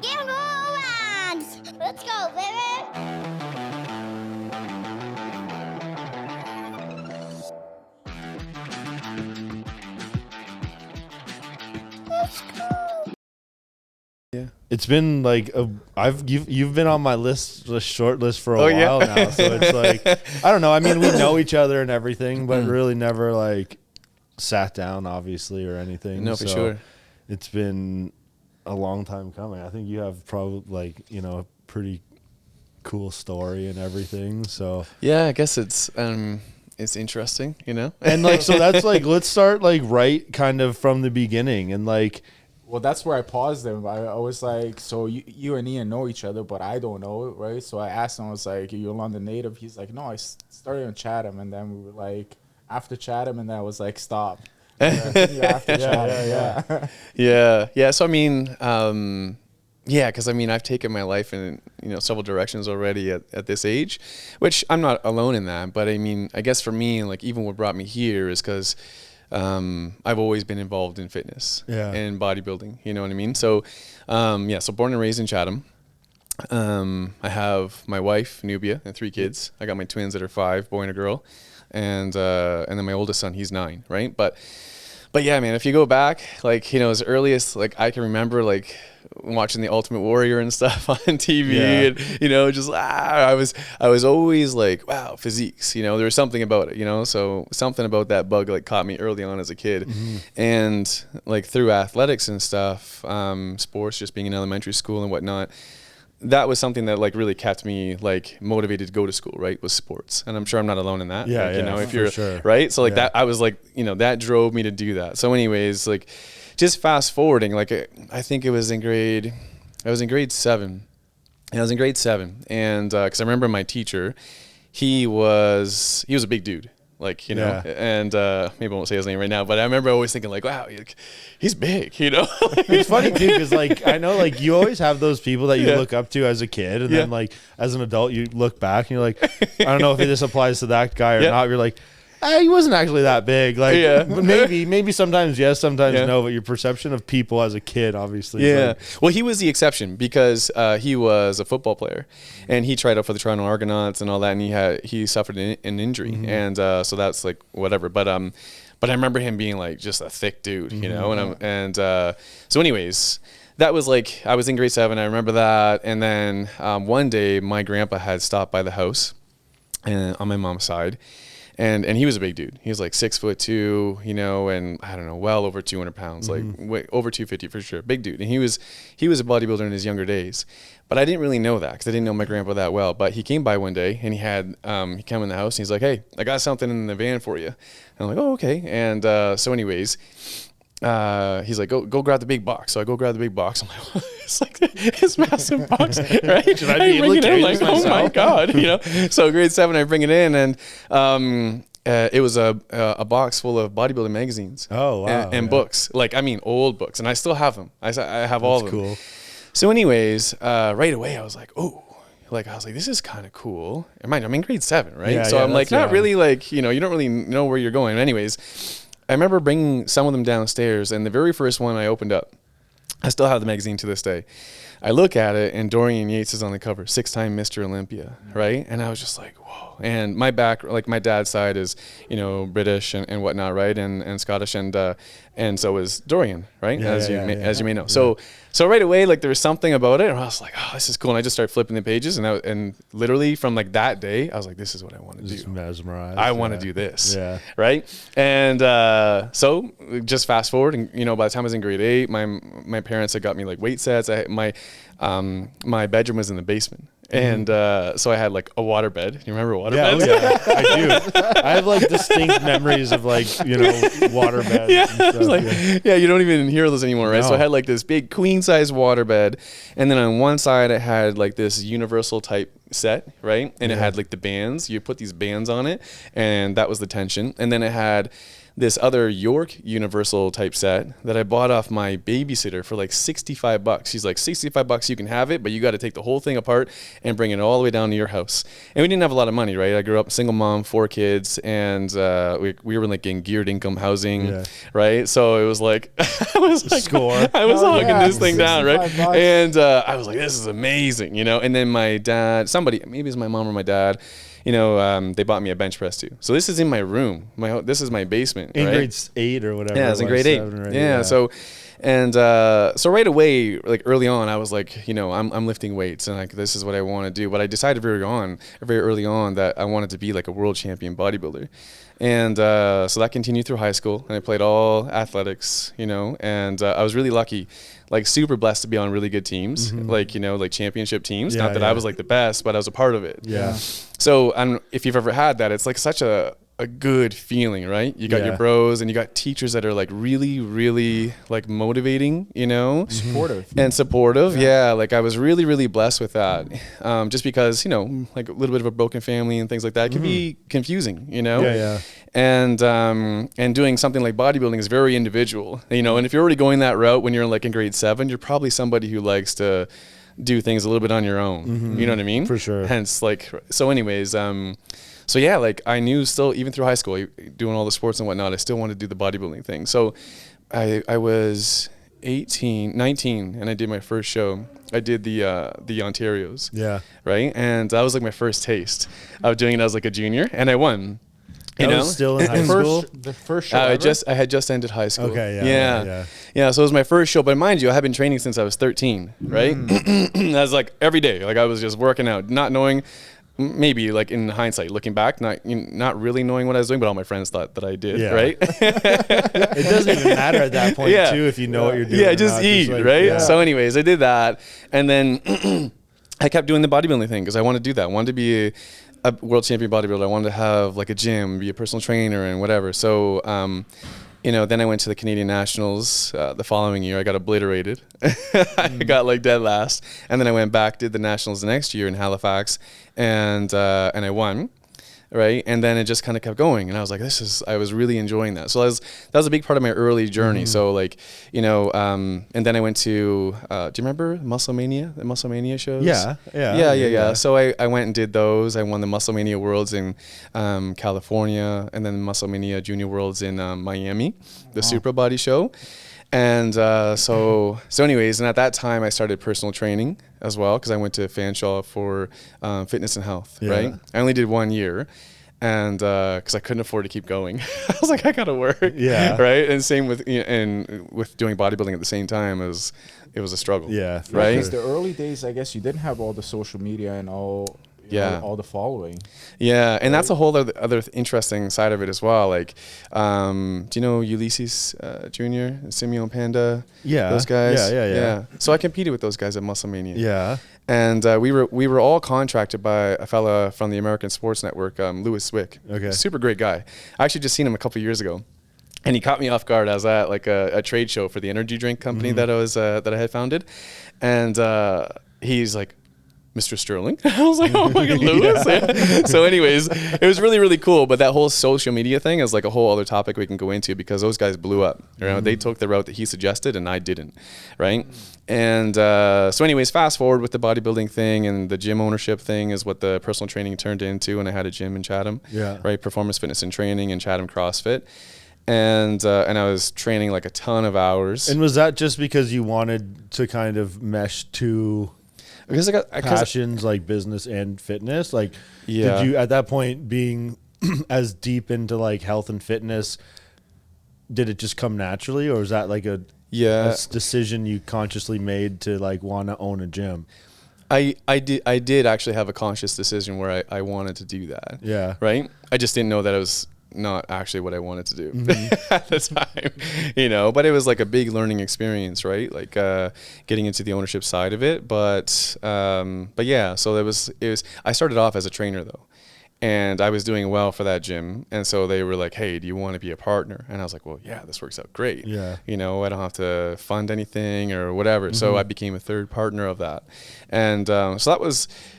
Give me hands. Let's go, baby. Let's go. Yeah, it's been like you've been on my short list for a while now, so it's like I don't know. I mean, we know each other and everything, but really never like sat down, obviously, or anything. No, for sure. It's been a long time coming. I think you have probably a pretty cool story and everything. So yeah, I guess it's interesting, and like so that's like let's start like right kind of from the beginning and like. Well, that's where I paused him. I was like, so you and Ian know each other, but I don't know, right? So I asked him, I was like, are you a London native? He's like, no, I started in Chatham, and then we were like, after Chatham, and then I was like, stop. After Chatham, yeah. So I mean, because I mean, I've taken my life in several directions already at this age, which I'm not alone in that. But I mean, I guess for me, like even what brought me here is because I've always been involved in fitness and bodybuilding, you know what I mean? So, so born and raised in Chatham. I have my wife, Nubia, and 3 kids. I got my twins that are 5, boy and a girl. And then my oldest son, he's 9, right? But yeah, man, if you go back, like, as early as like I can remember, like watching the Ultimate Warrior and stuff on TV, and just I was always like, wow, physiques, there was something about it, so something about that bug like caught me early on as a kid. And like through athletics and stuff, sports, just being in elementary school and whatnot, that was something that like really kept me like motivated to go to school, right? Was sports. And I'm sure I'm not alone in that. If you're sure. Right. So like that, I was like, that drove me to do that. So anyways, like just fast forwarding, like I think I was in grade 7. And I was in grade 7. And, cause I remember my teacher, he was a big dude. Like, and maybe I won't say his name right now, but I remember always thinking like, wow, he's big, It's funny too, because like, I know like you always have those people that you look up to as a kid, and then like as an adult, you look back and you're like, I don't know if this applies to that guy or not. You're like, he wasn't actually that big. Like maybe sometimes yes, sometimes no, but your perception of people as a kid, obviously. Yeah. Well, he was the exception because he was a football player and he tried out for the Toronto Argonauts and all that. And he suffered an injury. And so that's like whatever. But I remember him being like just a thick dude, so anyways, that was like, I was in grade 7. I remember that. And then one day my grandpa had stopped by the house and on my mom's side. And he was a big dude. He was like 6'2", and I don't know, well over 200 pounds, like way over 250 for sure. Big dude. And he was a bodybuilder in his younger days. But I didn't really know that because I didn't know my grandpa that well. But he came by one day and he came in the house and he's like, hey, I got something in the van for you. And I'm like, oh, okay. And so anyways, he's like, go grab the big box. So I go grab the big box. I'm like, it's like this massive box, right? Should I be able to carry this myself? Oh my God, So grade 7, I bring it in, and it was a box full of bodybuilding magazines. Oh wow! And books, like old books, and I still have them. I have all of them. Cool. So anyways, right away I was like, oh. Like, I was like, this is kind of cool. Mind you, I'm in grade 7, right? So I'm like, not really like, you don't really know where you're going. Anyways, I remember bringing some of them downstairs, and the very first one I opened up, I still have the magazine to this day. I look at it, and Dorian Yates is on the cover, 6-time Mr. Olympia, right? And I was just like, whoa. And my dad's side is, British and whatnot, right? And Scottish, and so is Dorian, right? As you may know. Yeah. So right away, like there was something about it, and I was like, oh, this is cool. And I just started flipping the pages, and literally from like that day, I was like, this is what I want to do. Just mesmerized. I want to do this, right? And so just fast forward, and by the time I was in grade 8, my parents had got me like weight sets. My bedroom was in the basement. And so I had like a water bed. You remember water beds? Yeah, I do. I have like distinct memories of like, water beds. Yeah, you don't even hear those anymore, right? No. So I had like this big queen size water bed. And then on one side, I had like this universal type set, right? And it had like the bands. You put these bands on it, and that was the tension. And then it had this other York Universal type set that I bought off my babysitter for like $65. She's like, $65, you can have it, but you got to take the whole thing apart and bring it all the way down to your house. And we didn't have a lot of money, right? I grew up single mom, 4 kids, and we were like in geared income housing, right? So it was like, I was like, I was hugging this thing down, right? $65. And I was like, this is amazing, you know? And then my dad, somebody, maybe it's my mom or my dad, you know, they bought me a bench press too. So this is in my room. This is my basement. In right? grade 8 or whatever. Yeah, I was in grade 8. Right? Yeah. So, and so right away, like early on, I was like, you know, I'm lifting weights and like this is what I want to do. But I decided very early on that I wanted to be like a world champion bodybuilder. And so that continued through high school, and I played all athletics, you know, and I was really lucky, like super blessed to be on really good teams, like, you know, like championship teams. Not that I was like the best, but I was a part of it. Yeah. So if you've ever had that, it's like such a good feeling, right? You got your bros and you got teachers that are like really, really like motivating, you know, supportive. Yeah. Like I was really, really blessed with that. Just because, you know, like a little bit of a broken family and things like that can be confusing, you know? And doing something like bodybuilding is very individual, you know, and if you're already going that route when you're like in grade 7, you're probably somebody who likes to do things a little bit on your own. You know what I mean? For sure. Hence like, so anyways, so yeah, like I knew still, even through high school, doing all the sports and whatnot, I still wanted to do the bodybuilding thing. So I was 19, and I did my first show. I did the Ontarios. Yeah. Right? And that was like my first taste of doing it as like a junior, and I won. You know? Was still in high school? The first show I had just ended high school. Okay, yeah. So it was my first show, but mind you, I had been training since I was 13, right? I was like every day, like I was just working out, not knowing. Maybe like in hindsight, looking back, not really knowing what I was doing, but all my friends thought that I did, right? It doesn't even matter at that point too if you know what you're doing. Yeah, just eat, right? Yeah. So anyways, I did that, and then I kept doing the bodybuilding thing because I wanted to do that. I wanted to be a world champion bodybuilder. I wanted to have like a gym, be a personal trainer and whatever. So you know, then I went to the Canadian Nationals the following year. I got obliterated. I got like dead last. And then I went back, did the Nationals the next year in Halifax, and I won. Right. And then it just kind of kept going. And I was like, I was really enjoying that. So that was a big part of my early journey. So like, you know, and then I went to, do you remember Musclemania, the Musclemania shows? Yeah. So I went and did those. I won the Musclemania Worlds in California, and then Musclemania Junior Worlds in Miami, the Super Body show. And so anyways, and at that time I started personal training as well, because I went to Fanshawe for fitness and health, right? I only did 1 year, and because I couldn't afford to keep going. I was like, I gotta work, right? And same with, you know, and with doing bodybuilding at the same time, it was a struggle, right? Because the early days, I guess you didn't have all the social media and all. All the following. Yeah, and that's a whole other interesting side of it as well. Like, do you know Ulysses Jr., Simeon Panda? Yeah. Those guys? Yeah. So I competed with those guys at Musclemania. Yeah. And we were all contracted by a fella from the American Sports Network, Louis Zwick. Okay. Super great guy. I actually just seen him a couple years ago. And he caught me off guard. I was at like a trade show for the energy drink company that I had founded. And he's like, Mr. Stirling. I was like, oh my God, Lewis. So anyways, it was really, really cool. But that whole social media thing is like a whole other topic we can go into, because those guys blew up. You know, they took the route that he suggested and I didn't, right? And so anyways, fast forward with the bodybuilding thing, and the gym ownership thing is what the personal training turned into. And I had a gym in Chatham, right? Performance Fitness and Training in Chatham CrossFit. And I was training like a ton of hours. And was that just because you wanted to kind of mesh two because passions like business and fitness? Like, did you at that point, being as deep into like health and fitness, did it just come naturally, or was that like a decision you consciously made to like want to own a gym? I did actually have a conscious decision where I wanted to do that. Yeah. Right. I just didn't know that it was not actually what I wanted to do at the time, you know, but it was like a big learning experience, right? Like getting into the ownership side of it. But yeah, so it was, I started off as a trainer though, and I was doing well for that gym. And so they were like, hey, do you want to be a partner? And I was like, well, yeah, this works out great. Yeah. You know, I don't have to fund anything or whatever. So I became a third partner of that. And so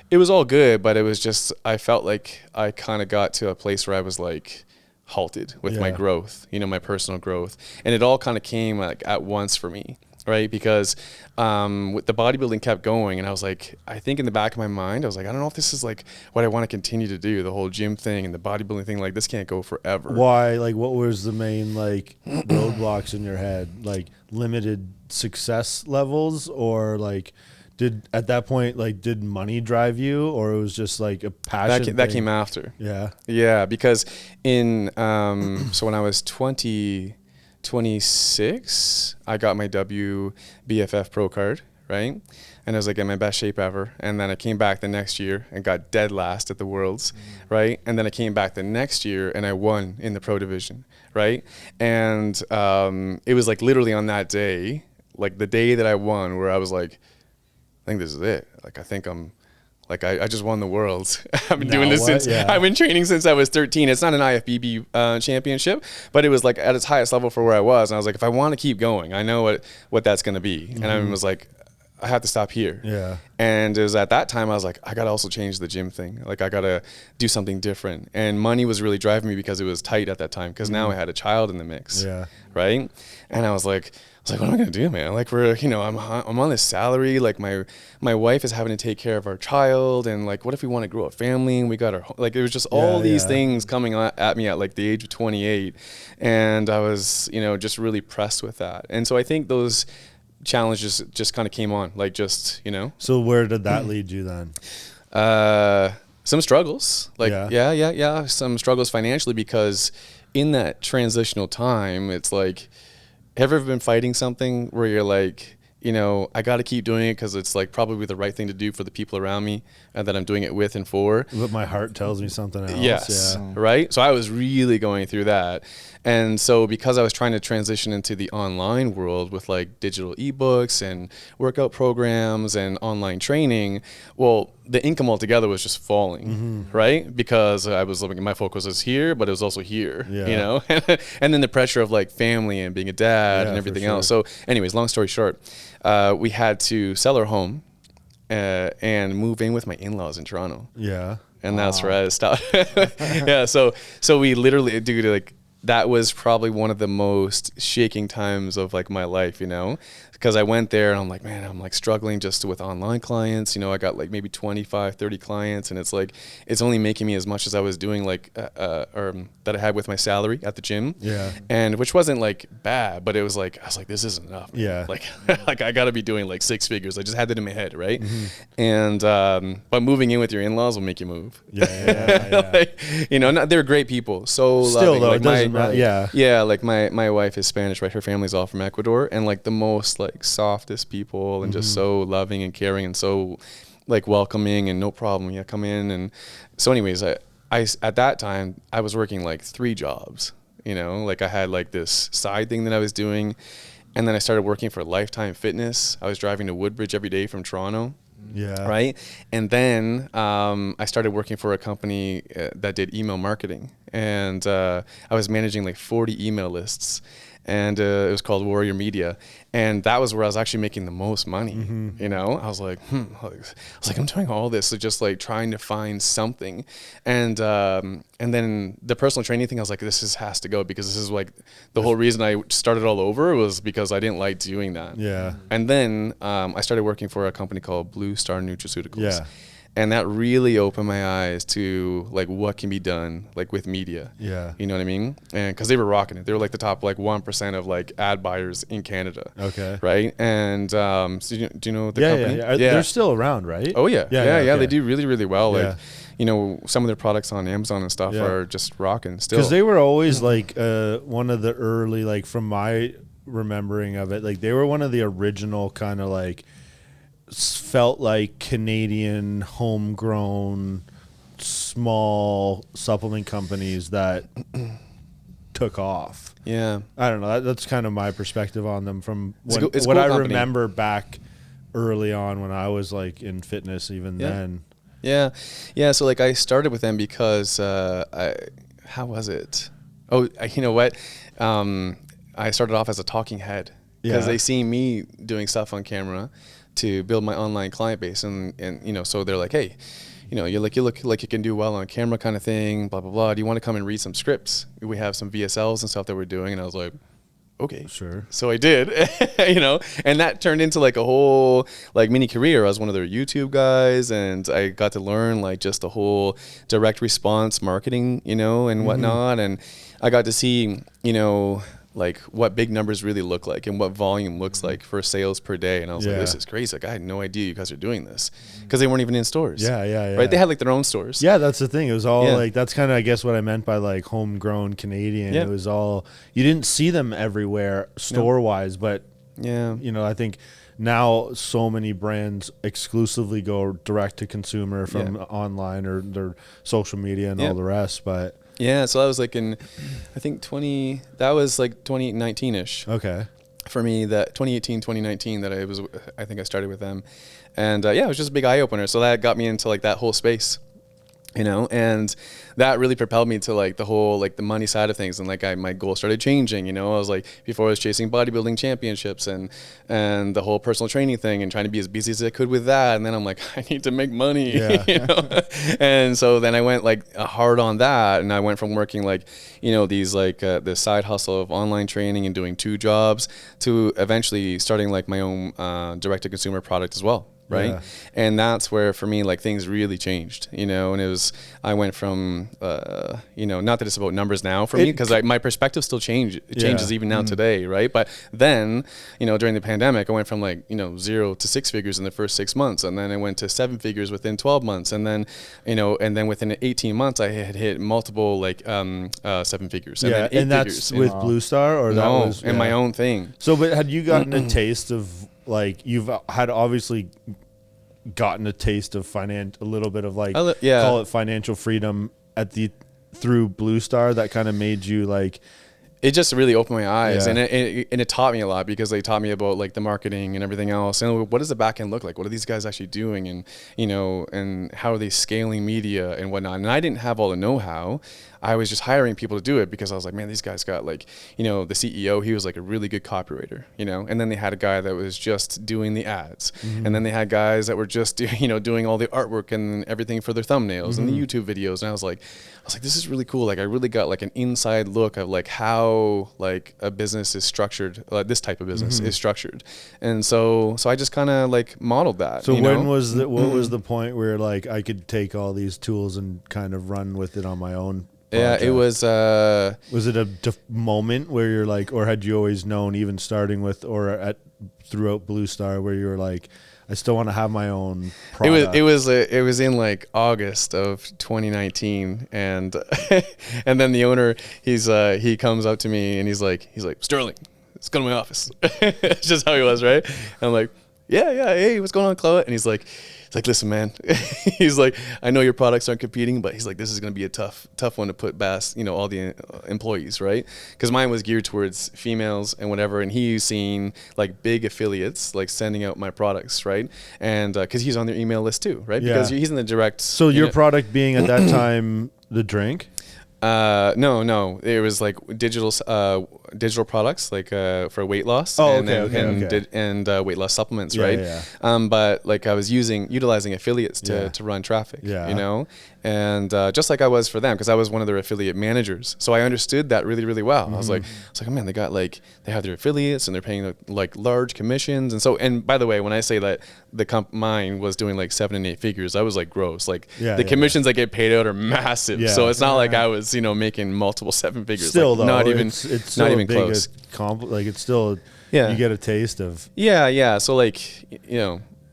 it was all good, but it was just, I felt like I kind of got to a place where I was like, halted with my Yeah. growth, my personal growth. And it all kind of came like at once for me, right? Because with the bodybuilding kept going, and I was like, I think in the back of my mind, I was like, I don't know if this is like what I want to continue to do, the whole gym thing and the bodybuilding thing. Like, this can't go forever. Why? Like, what was the main like roadblocks in your head? Like limited success levels, or like at that point, like, did money drive you, or it was just like a passion? That came after. Yeah. Yeah, because in so when I was 26, I got my WBFF Pro card, right? And I was like in my best shape ever. And then I came back the next year and got dead last at the Worlds, right? And then I came back the next year and I won in the pro division, right? And it was like literally on that day, like the day that I won, where I was like, I think this is it. Like, I think I'm, like, I just won the Worlds. I've been doing this since, I've been training since I was 13. It's not an IFBB championship, but it was like at its highest level for where I was. And I was like, if I want to keep going, I know what that's going to be. And I was like, I have to stop here. Yeah. And it was at that time I was like, I got to also change the gym thing. Like, I got to do something different. And money was really driving me because it was tight at that time, because now I had a child in the mix. Yeah. Right. And I was like, what am I gonna do, man? Like, I'm on this salary. Like, my wife is having to take care of our child, and like, what if we want to grow a family and we got our, like, it was just all these things coming at me at like the age of 28, and I was, just really pressed with that. And so I think those challenges just kind of came on, like, just, So where did that lead you then? Some struggles, like, some struggles financially, because in that transitional time, it's like, have you ever been fighting something where you're like, I got to keep doing it because it's like probably the right thing to do for the people around me and that I'm doing it with and for. But my heart tells me something else. Yes. Yeah. Right. So I was really going through that. And so because I was trying to transition into the online world with like digital ebooks and workout programs and online training, well, the income altogether was just falling, right? Because I was looking, my focus is here, but it was also here, and then the pressure of like family and being a dad and everything else. So anyways, long story short, we had to sell our home and move in with my in-laws in Toronto. Yeah. And that's where I stopped. Yeah. So we literally, dude, like, that was probably one of the most shaking times of like my life, because I went there and I'm like, man, I'm like struggling just with online clients. I got like maybe 25, 30 clients, and it's like, it's only making me as much as I was doing like, or that I had with my salary at the gym. Yeah. And which wasn't like bad, but it was like, I was like, this isn't enough. Yeah. Like, like I got to be doing like 6 figures. I just had that in my head. Right. And, but moving in with your in-laws will make you move. Yeah. Like, they're great people. So still loving. though, Like, it doesn't matter. Yeah. Yeah, like my wife is Spanish, right? Her family's all from Ecuador, and like the most like softest people, and just so loving and caring and so like welcoming and no problem. Yeah, come in. And so anyways, I at that time I was working like 3 jobs, like I had like this side thing that I was doing, and then I started working for Lifetime Fitness. I was driving to Woodbridge every day from Toronto. Yeah. Right. And then I started working for a company that did email marketing, and I was managing like 40 email lists, and it was called Warrior Media, and that was where I was actually making the most money. I was like, I'm doing all this, so just like trying to find something, and then the personal training thing, I was like, this has to go, because this is like the whole reason I started all over was because I didn't like doing that. Yeah. And then I started working for a company called Blue Star Nutraceuticals. Yeah. And that really opened my eyes to like what can be done like with media. Yeah. You know what I mean? And because they were rocking it. They were like the top like 1% of like ad buyers in Canada. Okay. Right. And so do you know the company? Yeah. They're still around, right? Oh yeah. Yeah. Okay. They do really, really well. Yeah. Like, some of their products on Amazon and stuff are just rocking still. Because they were always like one of the early, like from my remembering of it, like they were one of the original kind of like felt like Canadian homegrown small supplement companies that took off. Yeah. I don't know. That's kind of my perspective on them from It's what a cool I company. remember back early on when I was like in fitness even then. Yeah. Yeah. So like I started with them because how was it? Oh, you know what? I started off as a talking head because they see me doing stuff on camera to build my online client base. And so they're like, hey, you look like you can do well on camera kind of thing, blah, blah, blah. Do you want to come and read some scripts? We have some VSLs and stuff that we're doing. And I was like, okay, Sure. So I did, and that turned into like a whole like mini career. I was one of their YouTube guys, and I got to learn like just the whole direct response marketing, and whatnot. And I got to see, like what big numbers really look like and what volume looks like for sales per day. And I was like, this is crazy. Like I had no idea you guys are doing this because they weren't even in stores. Yeah. Right. They had like their own stores. Yeah, that's the thing. It was all like, that's kind of, I guess, what I meant by like homegrown Canadian. Yeah. It was all, you didn't see them everywhere store wise, but I think now so many brands exclusively go direct to consumer from online or their social media and all the rest. But yeah, so that was like I think that was like 2019-ish. Okay. For me, that 2018, 2019 that I think I started with them. And it was just a big eye opener. So that got me into like that whole space, and that really propelled me to like the whole, like the money side of things. And like my goal started changing, I was like, before I was chasing bodybuilding championships and the whole personal training thing and trying to be as busy as I could with that. And then I'm like, I need to make money, And so then I went like hard on that. And I went from working like, these like this side hustle of online training and doing 2 jobs to eventually starting like my own direct to consumer product as well. Right. Yeah. And that's where for me, like things really changed, and I went from, not that it's about numbers now for me, because my perspective still changes even now today. Right. But then, during the pandemic, I went from like, 0 to 6 figures in the first 6 months. And then I went to 7 figures within 12 months. And then, within 18 months, I had hit multiple like 7 figures. And then 8 and that's figures, with Blue Star or that was my own thing. So, but had you gotten a taste of, like, you've had obviously gotten a taste of a little bit of like, call it financial freedom through Blue Star that kind of made you like, it just really opened my eyes, and it taught me a lot, because they taught me about like the marketing and everything else, and what does the back end look like? What are these guys actually doing? And, and how are they scaling media and whatnot? And I didn't have all the know-how. I was just hiring people to do it because I was like, man, these guys got like, the CEO, he was like a really good copywriter, and then they had a guy that was just doing the ads. And then they had guys that were just, doing all the artwork and everything for their thumbnails and the YouTube videos. And I was like, this is really cool. Like I really got like an inside look of like how like a business is structured, this type of business is structured. And so I just kind of like modeled that. So what was the point where like I could take all these tools and kind of run with it on my own? Project? Yeah, it was. Was it a moment where you're like, or had you always known, even starting with or throughout Blue Star, where you were like, I still want to have my own product? It was in like August of 2019, and and then the owner, he comes up to me and he's like Stirling, let's go to my office. It's just how he was, right? And I'm like, yeah, hey, what's going on, Chloe? And he's like, listen, man. He's like, I know your products aren't competing, but he's like, this is going to be a tough one to put past, all the employees, right? Because mine was geared towards females and whatever, and he's seen like big affiliates like sending out my products, right? And because he's on their email list too, right? Yeah. Because he's in the direct. So your product being at that time the drink? No. It was like digital products, like for weight loss and weight loss supplements, right? Yeah. But like I was utilizing affiliates to run traffic, and just like I was for them, because I was one of their affiliate managers, so I understood that really, really well. I was like, oh man, they have their affiliates and they're paying like large commissions, and by the way, when I say that mine was doing like 7 and 8 figures, I was like gross. Like the commissions I get paid out are massive, so it's not like I was making multiple 7 figures. Still, like, though, not even it's not even close. Like it's still you get a taste of so like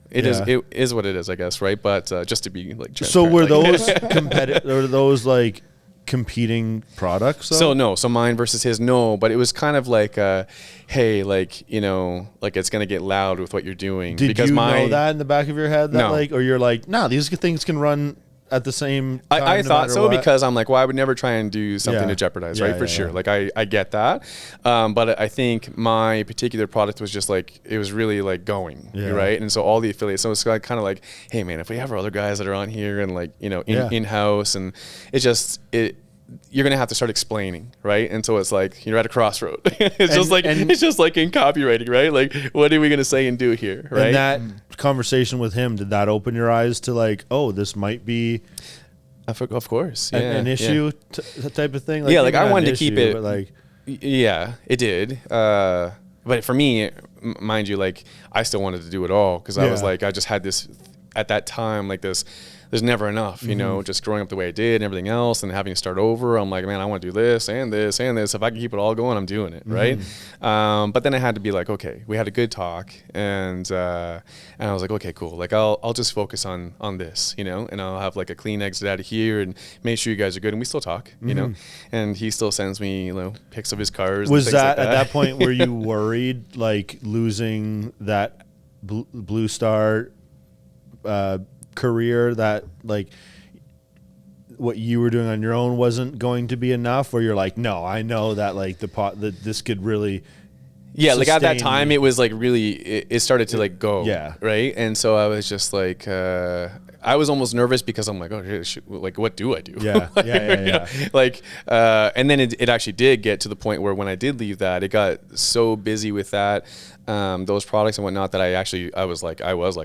it is what it is, I guess, right? But just to be like so were those competitive, or those like competing products though? So mine versus his, no, but it was kind of like hey, like like it's gonna get loud with what you're doing. Did because you know that in the back of your head that like, or you're like, nah, these things can run at the same time? I thought so, what? because I'm like, well, I would never try and do something to jeopardize, right? For sure. Like I get that. But I think my particular product was just like, it was really like going, right? And so all the affiliates, so it's kind of like, hey man, if we have our other guys that are on here and like, in-house, and it you're gonna have to start explaining, right? And so it's like you're at a crossroad. It's just like in copywriting, right? Like, what are we gonna say and do here, right? And that conversation with him, did that open your eyes to like, oh, this might be of course, an issue type of thing? Like maybe I not wanted an to keep issue, it. but like, Yeah, it did. But for me, mind you, like I still wanted to do it all because I was like, I just had this at that time, like this. There's never enough, you know, just growing up the way I did and everything else and having to start over. I'm like, man, I want to do this and this and this. If I can keep it all going, I'm doing it. Right. But then I had to be like, okay, we had a good talk and I was like, okay, cool. Like I'll just focus on this, you know, and I'll have like a clean exit out of here and make sure you guys are good. And we still talk, you know, and he still sends me, you know, pics of his cars. Was and things that like at that point, were you worried like losing that Blue Star, career, that like what you were doing on your own wasn't going to be enough, or you're like, no, I know that like that this could really like at that sustain time me. it was like really it started to like go right, and so I was just like I was almost nervous because I'm like, oh shit, like what do I do? Like and then it actually did get to the point where when I did leave that, it got so busy with that those products and whatnot that I was like,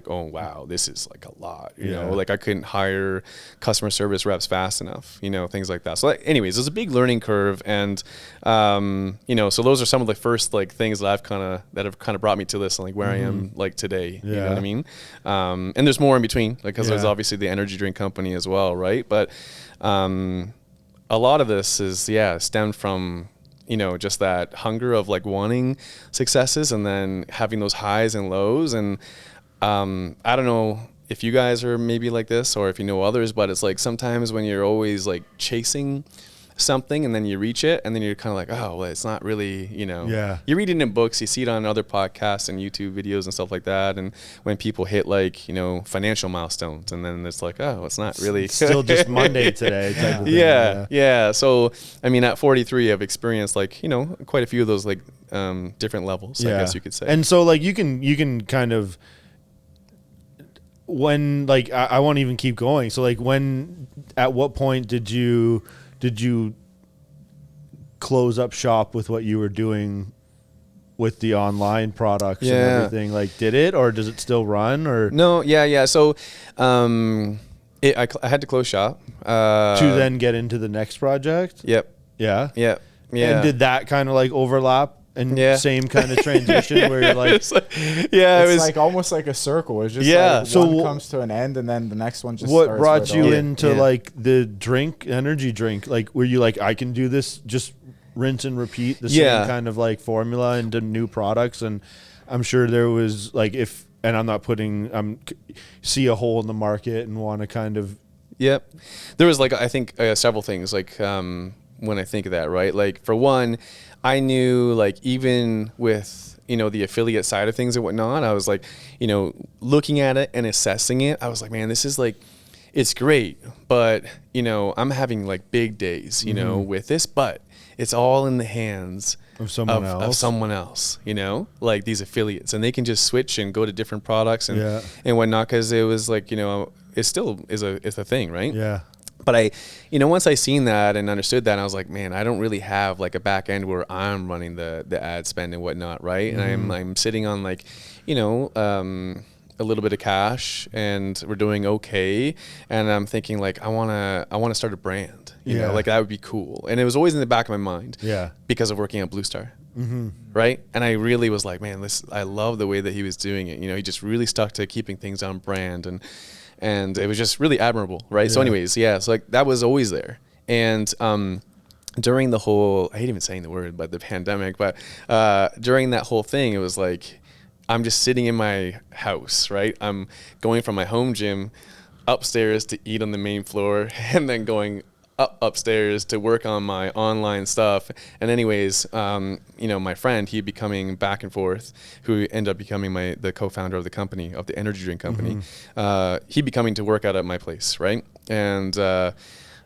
oh wow, this is like a lot, you know, like I couldn't hire customer service reps fast enough, you know, things like that. So like, anyways, there's a big learning curve, and you know, so those are some of the first like things that have kind of brought me to this, like where I am like today. You know what I mean? And there's more in between, like because there's obviously the energy drink company as well, right? But a lot of this is stemmed from, you know, just that hunger of like wanting successes and then having those highs and lows. And I don't know if you guys are maybe like this or if you know others, but it's like sometimes when you're always like chasing something and then you reach it and then you're kind of like, oh, well, it's not really, you know, you read it in books, you see it on other podcasts and YouTube videos and stuff like that. And when people hit like, you know, financial milestones, and then it's like, oh, it's not really still just Monday today type of thing. So, I mean, at 43, I've experienced like, you know, quite a few of those like different levels, I guess you could say. And so like you can kind of, when like, I won't even keep going. So like at what point did you close up shop with what you were doing with the online products and everything? Like, did it, or does it still run, or no? So I had to close shop to then get into the next project. And did that kind of like overlap and same kind of transition where you're like, it's like almost like a circle. It's just like so one comes to an end and then the next one just what starts brought right you on. into like the energy drink? Like, were you like, I can do this, just rinse and repeat the same kind of like formula into new products? And I'm sure there was like, and I'm not putting, see a hole in the market and want to kind of. There was like, I think several things like when I think of that, right? Like for one, I knew like even with, you know, the affiliate side of things and whatnot, I was like, you know, looking at it and assessing it, I was like, man, this is like, it's great, but you know, I'm having like big days, you know, with this, but it's all in the hands of someone else, you know, like these affiliates, and they can just switch and go to different products and whatnot. Cause it was like, you know, it still is it's a thing, right? But you know, once I seen that and understood that, I was like, man, I don't really have like a back end where I'm running the ad spend and whatnot, right? And I'm sitting on like, you know, a little bit of cash, and we're doing okay. And I'm thinking like, I wanna start a brand, you know, like that would be cool. And it was always in the back of my mind, because of working at Blue Star, right? And I really was like, man, I love the way that he was doing it. You know, he just really stuck to keeping things on brand, and it was just really admirable, right? So anyways, so like that was always there. And during the whole, I hate even saying the word, but the pandemic, but during that whole thing, it was like, I'm just sitting in my house, right? I'm going from my home gym upstairs to eat on the main floor, and then going upstairs to work on my online stuff. And anyways, you know, my friend, he'd be coming back and forth, who ended up becoming the co-founder of the company, of the energy drink company. He'd be coming to work out at my place, right? And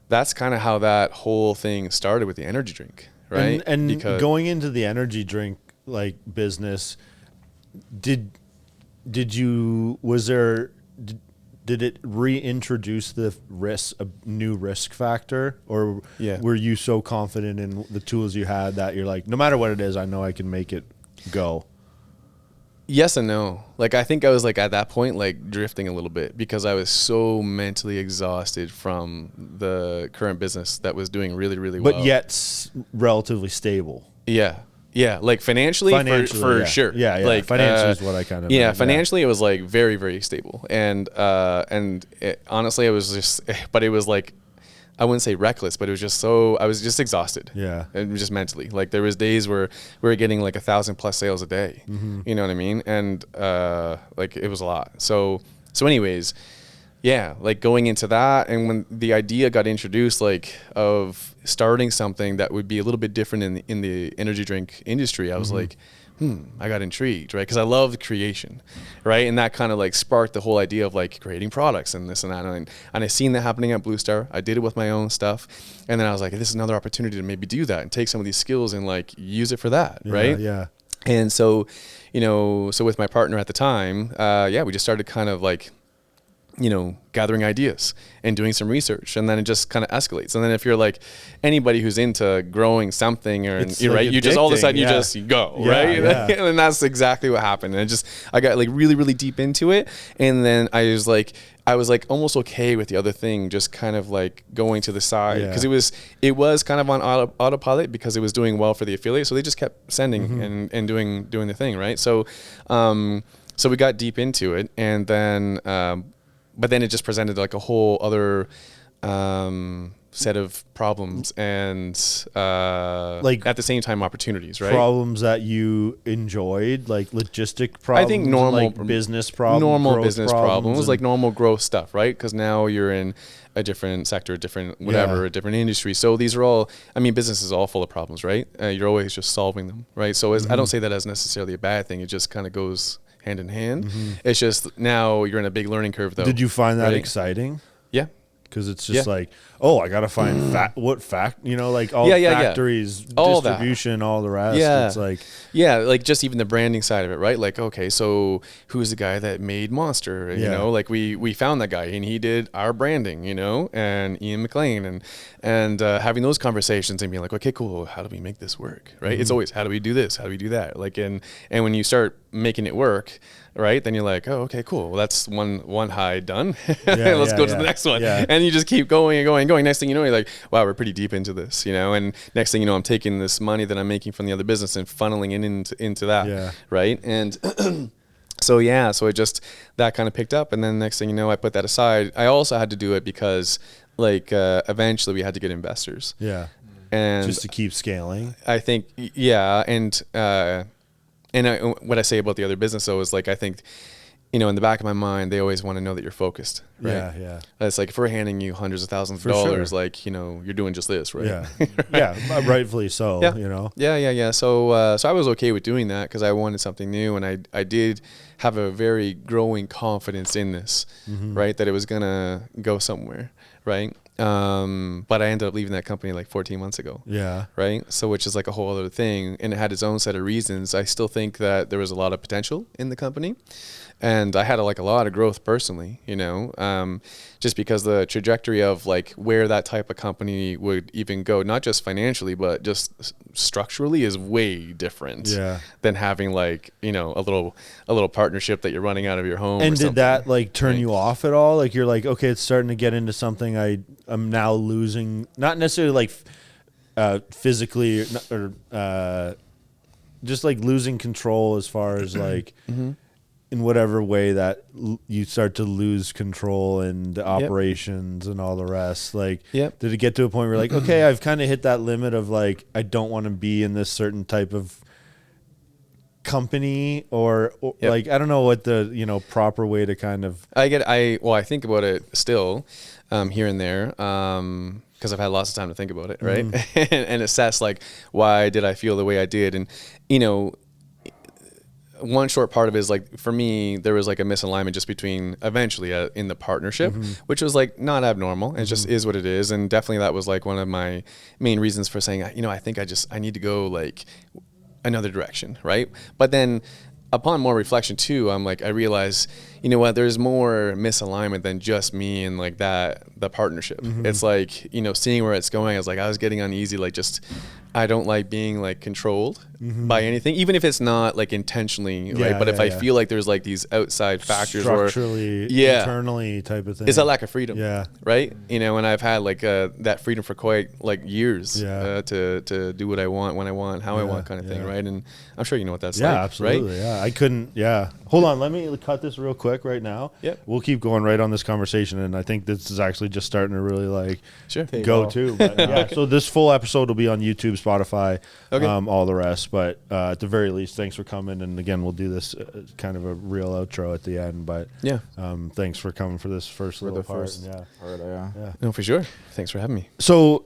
that's kind of how that whole thing started with the energy drink, right? And because going into the energy drink like business, did it reintroduce the risk, a new risk factor, or were you so confident in the tools you had that you're like, no matter what it is, I know I can make it go? Yes and no. Like, I think I was like at that point, like drifting a little bit because I was so mentally exhausted from the current business that was doing really, really well. But yet relatively stable. Yeah. Yeah. Like financially for sure. Yeah. Yeah. Like financially is what I kind of. Yeah. Financially, it was like very, very stable. And honestly, it was just, but it was like, I wouldn't say reckless, but it was just I was just exhausted. Yeah. And just mentally. Like there was days where we were getting like 1,000+ sales a day. You know what I mean? And like it was a lot. So anyways, yeah, like going into that, and when the idea got introduced, like of starting something that would be a little bit different in the energy drink industry, I was like, I got intrigued, right? Because I love creation, right? And that kind of like sparked the whole idea of like creating products and this and that. And I seen that happening at Blue Star. I did it with my own stuff. And then I was like, this is another opportunity to maybe do that and take some of these skills and like use it for that, right? Yeah. And so, so with my partner at the time, we just started kind of like, gathering ideas and doing some research, and then it just kind of escalates. And then if you're like anybody who's into growing something, or It's you're like right, you just all of a sudden addicting, you go, Yeah, right? yeah. And that's exactly what happened. And I got like really, really deep into it. And then I was like almost okay with the other thing, just kind of like going to the side, because it was kind of on autopilot because it was doing well for the affiliate. So they just kept sending and doing the thing. Right. So, so we got deep into it, and then, but then it just presented like a whole other set of problems and like at the same time opportunities, right? Problems that you enjoyed, like logistic problems. I think normal business problems, normal business problems, like and normal growth stuff, right? Because now you're in a different sector, different whatever, a different industry. So these are all, I mean, business is all full of problems, right? You're always just solving them, right? So I don't say that as necessarily a bad thing. It just kind of goes hand in hand. It's just now you're in a big learning curve, though. Did you find that right? exciting? Yeah. Because it's just like, oh, I got to find like all factories, all distribution, all the rest. Yeah. It's like, like just even the branding side of it, right? Like, okay, so who's the guy that made Monster? You know, like we found that guy and he did our branding, and Ian McLean and having those conversations and being like, okay, cool. How do we make this work? Right. It's always, how do we do this? How do we do that? Like, and when you start making it work, right, then you're like, oh, okay, cool. Well, that's one high done. Let's go to the next one. Yeah. And you just keep going and going and going. Next thing you know, you're like, wow, we're pretty deep into this, and next thing you know, I'm taking this money that I'm making from the other business and funneling it into that, right? And so it just, that kind of picked up. And then next thing you know, I put that aside. I also had to do it because like eventually we had to get investors. Yeah. And just to keep scaling. I think, and what I say about the other business, though, is like, I think, in the back of my mind, they always want to know that you're focused, right? Yeah. It's like, if we're handing you hundreds of thousands of dollars, like, you're doing just this, right? Yeah. Yeah, rightfully so, Yeah. So I was okay with doing that because I wanted something new, and I did have a very growing confidence in this, right? That it was going to go somewhere, right? But I ended up leaving that company like 14 months ago. Yeah. Right. So, which is like a whole other thing, and it had its own set of reasons. I still think that there was a lot of potential in the company, and I had a lot of growth personally, just because the trajectory of like where that type of company would even go, not just financially, but just structurally, is way different than having like, a little partnership that you're running out of your home. And did that like turn you off at all? Like you're like, okay, it's starting to get into something I'm now losing, not necessarily like physically or just like losing control as far as like in whatever way that you start to lose control and operations and all the rest. Like, did it get to a point where like, okay, I've kind of hit that limit of like, I don't want to be in this certain type of company or like, I don't know what the, proper way to kind of. I think about it still here and there. Because I've had lots of time to think about it, right? And assess like, why did I feel the way I did? And, one short part of it is like, for me, there was like a misalignment just between eventually in the partnership, which was like not abnormal. It just is what it is. And definitely that was like one of my main reasons for saying, I think I need to go like another direction. Right. But then upon more reflection too, I'm like, I realize, you know what, there's more misalignment than just me and like the partnership. It's like, you know, seeing where it's going, I was getting uneasy, like just, I don't like being like controlled by anything, even if it's not like intentionally, right? But if I feel like there's like these outside factors structurally, internally type of thing. It's a lack of freedom. Yeah. Right. You know, and I've had like that freedom for quite like years to do what I want, when I want, how I want kind of thing. Right. And I'm sure you know what that's like. Yeah, absolutely. Right? Yeah. I couldn't. Yeah. Hold on. Let me cut this real quick right now. Yep. We'll keep going right on this conversation. And I think this is actually just starting to really like go to. But yeah. So this full episode will be on YouTube, Spotify, all the rest. But at the very least, thanks for coming. And again, we'll do this kind of a real outro at the end. But thanks for coming for this first little part. Yeah. No, for sure. Thanks for having me. So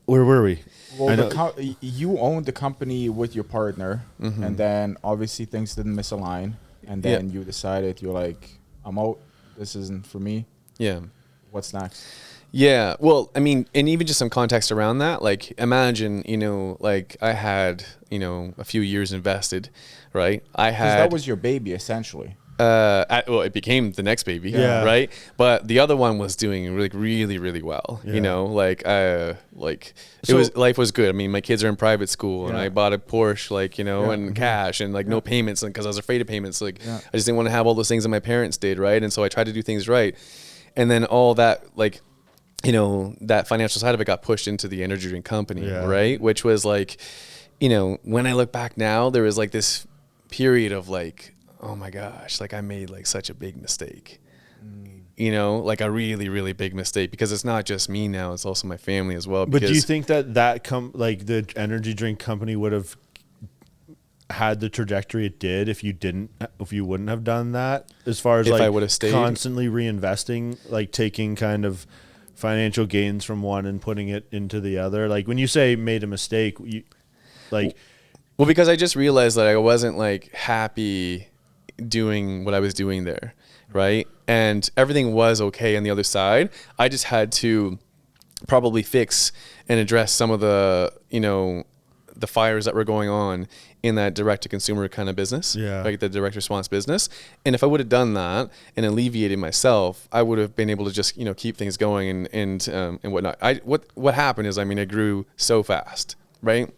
where were we? Well, you owned the company with your partner, and then obviously things didn't misalign, and then you decided, you're like, I'm out. This isn't for me. Yeah. What's next? Yeah. Well, I mean, and even just some context around that, like imagine, you know, like I had, you know, a few years invested, right? I had, that was your baby essentially. Well, it became the next baby, right? But the other one was doing like really, really well. You know, life was good. I mean, my kids are in private school, and I bought a Porsche, like, you know, and cash, and like no payments, and because I was afraid of payments, like I just didn't want to have all those things that my parents did, right? And so I tried to do things right, and then all that, like, you know, that financial side of it got pushed into the energy drink company, right? Which was like, you know, when I look back now, there was like this period of like, oh my gosh, like I made like such a big mistake, you know, like a really, really big mistake, because it's not just me now, it's also my family as well. But do you think that like the energy drink company would have had the trajectory it did if you wouldn't have done that, as far as if like I would have stayed constantly reinvesting, like taking kind of financial gains from one and putting it into the other? Like when you say made a mistake, well, because I just realized that I wasn't like happy doing what I was doing there, right? And everything was okay on the other side. I just had to probably fix and address some of the, you know, the fires that were going on in that direct to consumer kind of business, like the direct response business. And if I would have done that and alleviated myself, I would have been able to just, you know, keep things going and whatnot. What happened is, I mean, it grew so fast, right?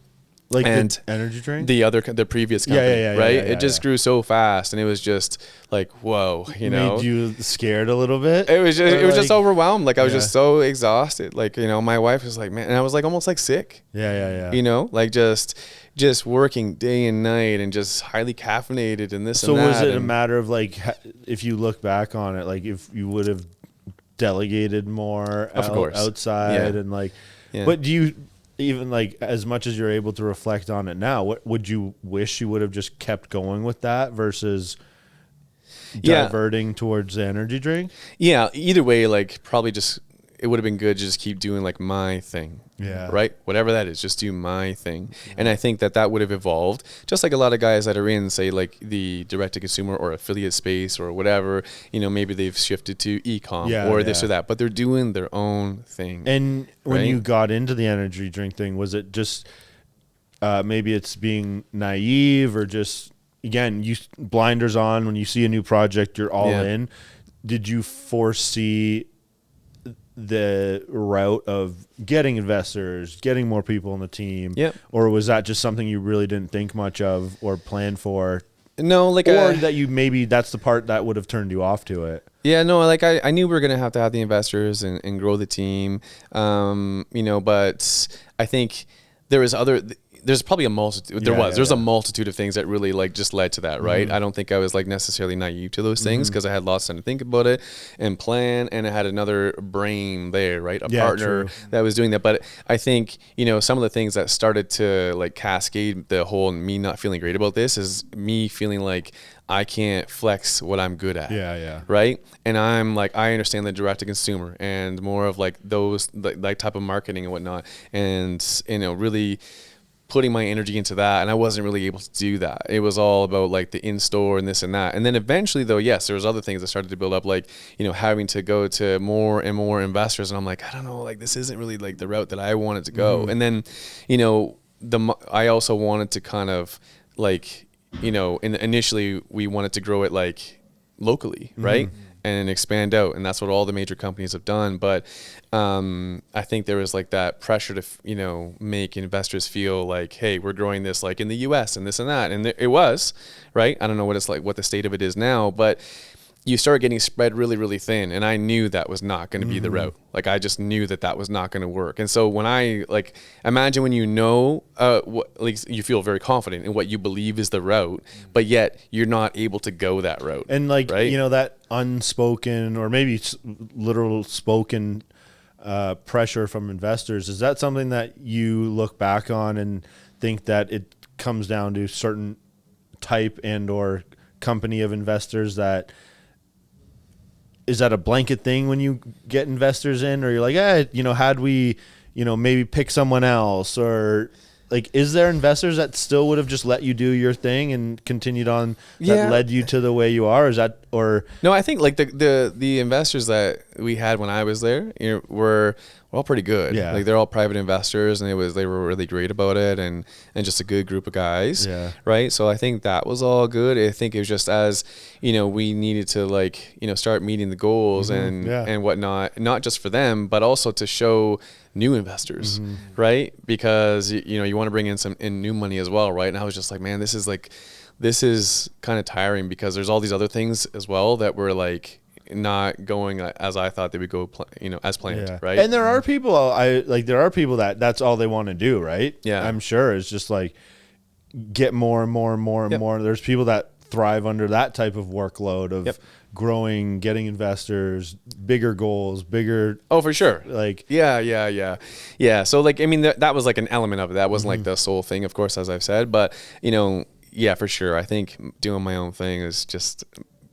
Like and the energy drink, the previous company, right? It just grew so fast, and it was just like, whoa, you know. Made you scared a little bit? It was just overwhelmed. Like I was just so exhausted. Like, you know, my wife was like, man, and I was like almost like sick. You know, like just working day and night and just highly caffeinated and this and that. So was it a matter of like, if you look back on it, like if you would have delegated more outside and like, but do you, even like as much as you're able to reflect on it now, what would you wish you would have just kept going with that versus diverting towards the energy drink? Yeah, either way, like probably just, it would have been good to just keep doing like my thing. Right? Whatever that is, just do my thing. And I think that would have evolved, just like a lot of guys that are in, say, like the direct to consumer or affiliate space or whatever, you know, maybe they've shifted to e-com or this or that, but they're doing their own thing. And when you got into the energy drink thing, was it just maybe it's being naive, or just, again, you blinders on when you see a new project, you're all in? Did you foresee the route of getting investors, getting more people on the team, or was that just something you really didn't think much of or plan for? No, like, or that you, maybe that's the part that would have turned you off to it. Yeah, no, like I knew we were gonna have to have the investors and grow the team, you know, but I think there's probably a multitude. There's a multitude of things that really like just led to that, right? I don't think I was like necessarily naive to those things, because I had lots of time to think about it and plan, and I had another brain there, right? A partner that was doing that. But I think, you know, some of the things that started to like cascade the whole, and me not feeling great about this, is me feeling like I can't flex what I'm good at. Right. And I'm like, I understand the direct to consumer and more of like those like type of marketing and whatnot, and, you know, really putting my energy into that, and I wasn't really able to do that. It was all about like the in-store and this and that. And then eventually though, yes, there was other things that started to build up, like, you know, having to go to more and more investors, and I'm like, I don't know, like this isn't really like the route that I wanted to go. And then, you know, I also wanted to kind of like initially we wanted to grow it like locally, right? And expand out, and that's what all the major companies have done. But I think there was like that pressure to make investors feel like, hey, we're growing this like in the US and this and that, and it was, right? I don't know what it's like, what the state of it is now, but you start getting spread really, really thin, and I knew that was not going to be the route. Like I just knew that was not going to work. And so when I imagine when you feel very confident in what you believe is the route, but yet you're not able to go that route. And right? that unspoken or maybe literal spoken pressure from investors, is that something that you look back on and think that it comes down to certain type and or company of investors? That is that a blanket thing when you get investors in, or you're like, had we, maybe pick someone else, or like, is there investors that still would have just let you do your thing and continued on that led you to the way you are? Is that, or no? I think like the investors that we had when I was there, were all pretty good. Yeah. Like they're all private investors, and they were really great about it, and just a good group of guys. Yeah. Right. So I think that was all good. I think it was just as we needed to start meeting the goals and whatnot, not just for them, but also to show new investors, right? Because you want to bring in some new money as well, right? And I was just like, man, this is kind of tiring, because there's all these other things as well that were like not going as I thought they would go, as planned, right? And there are people, that that's all they want to do, right? Yeah. I'm sure it's just like get more and more and more and more. There's people that thrive under that type of workload of growing, getting investors, bigger goals, bigger. Oh, for sure. Yeah. So that was like an element of it. That wasn't like the sole thing, of course, as I've said, but for sure. I think doing my own thing is just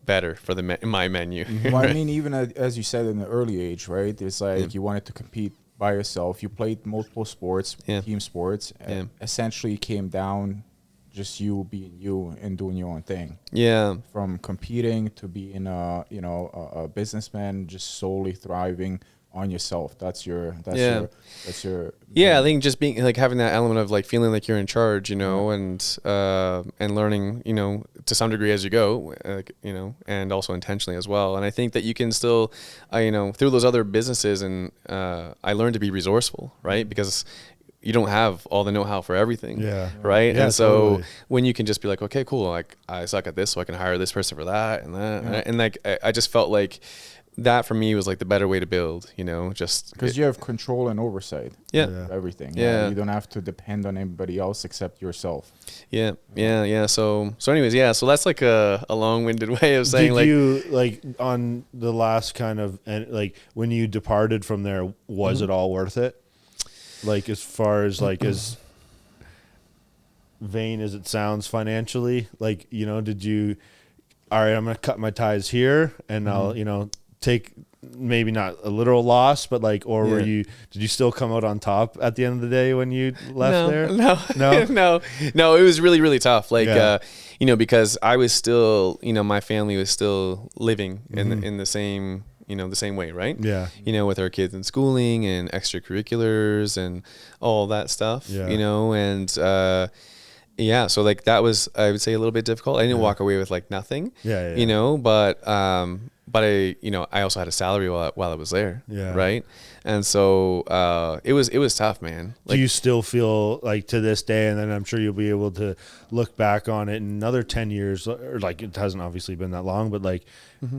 better for my menu. Well, I mean, even as you said in the early age, right? It's like you wanted to compete by yourself. You played multiple sports, team sports. Essentially came down just you being you and doing your own thing. Yeah. From competing to being a businessman, just solely thriving on yourself. That's your I think just being like having that element of like feeling like you're in charge, and learning, to some degree as you go, and also intentionally as well. And I think that you can still, through those other businesses, and I learned to be resourceful, right? Because you don't have all the know-how for everything, right? Yeah, and so totally. when you can just be like, okay, cool, like I suck at this, so I can hire this person for that and that, and like I just felt like that for me was like the better way to build, just because you have control and oversight of everything. You don't have to depend on anybody else except yourself. So anyways, so that's like a long-winded way of saying, did you like on the last kind of, and like when you departed from there, was it all worth it? Like as far as like as vain as it sounds financially, like did you, all right, I'm gonna cut my ties here and I'll take maybe not a literal loss, but like, or did you still come out on top at the end of the day when you left there? No, it was really, really tough. Like, because I was still, my family was still living in the same, the same way, right? Yeah. With our kids in schooling and extracurriculars and all that stuff, and, so like that was, I would say, a little bit difficult. I didn't walk away with like nothing, but I also had a salary while I was there. Right. And so, it was tough, man. Like, do you still feel like to this day, and then I'm sure you'll be able to look back on it in another 10 years, or like it hasn't obviously been that long, but like,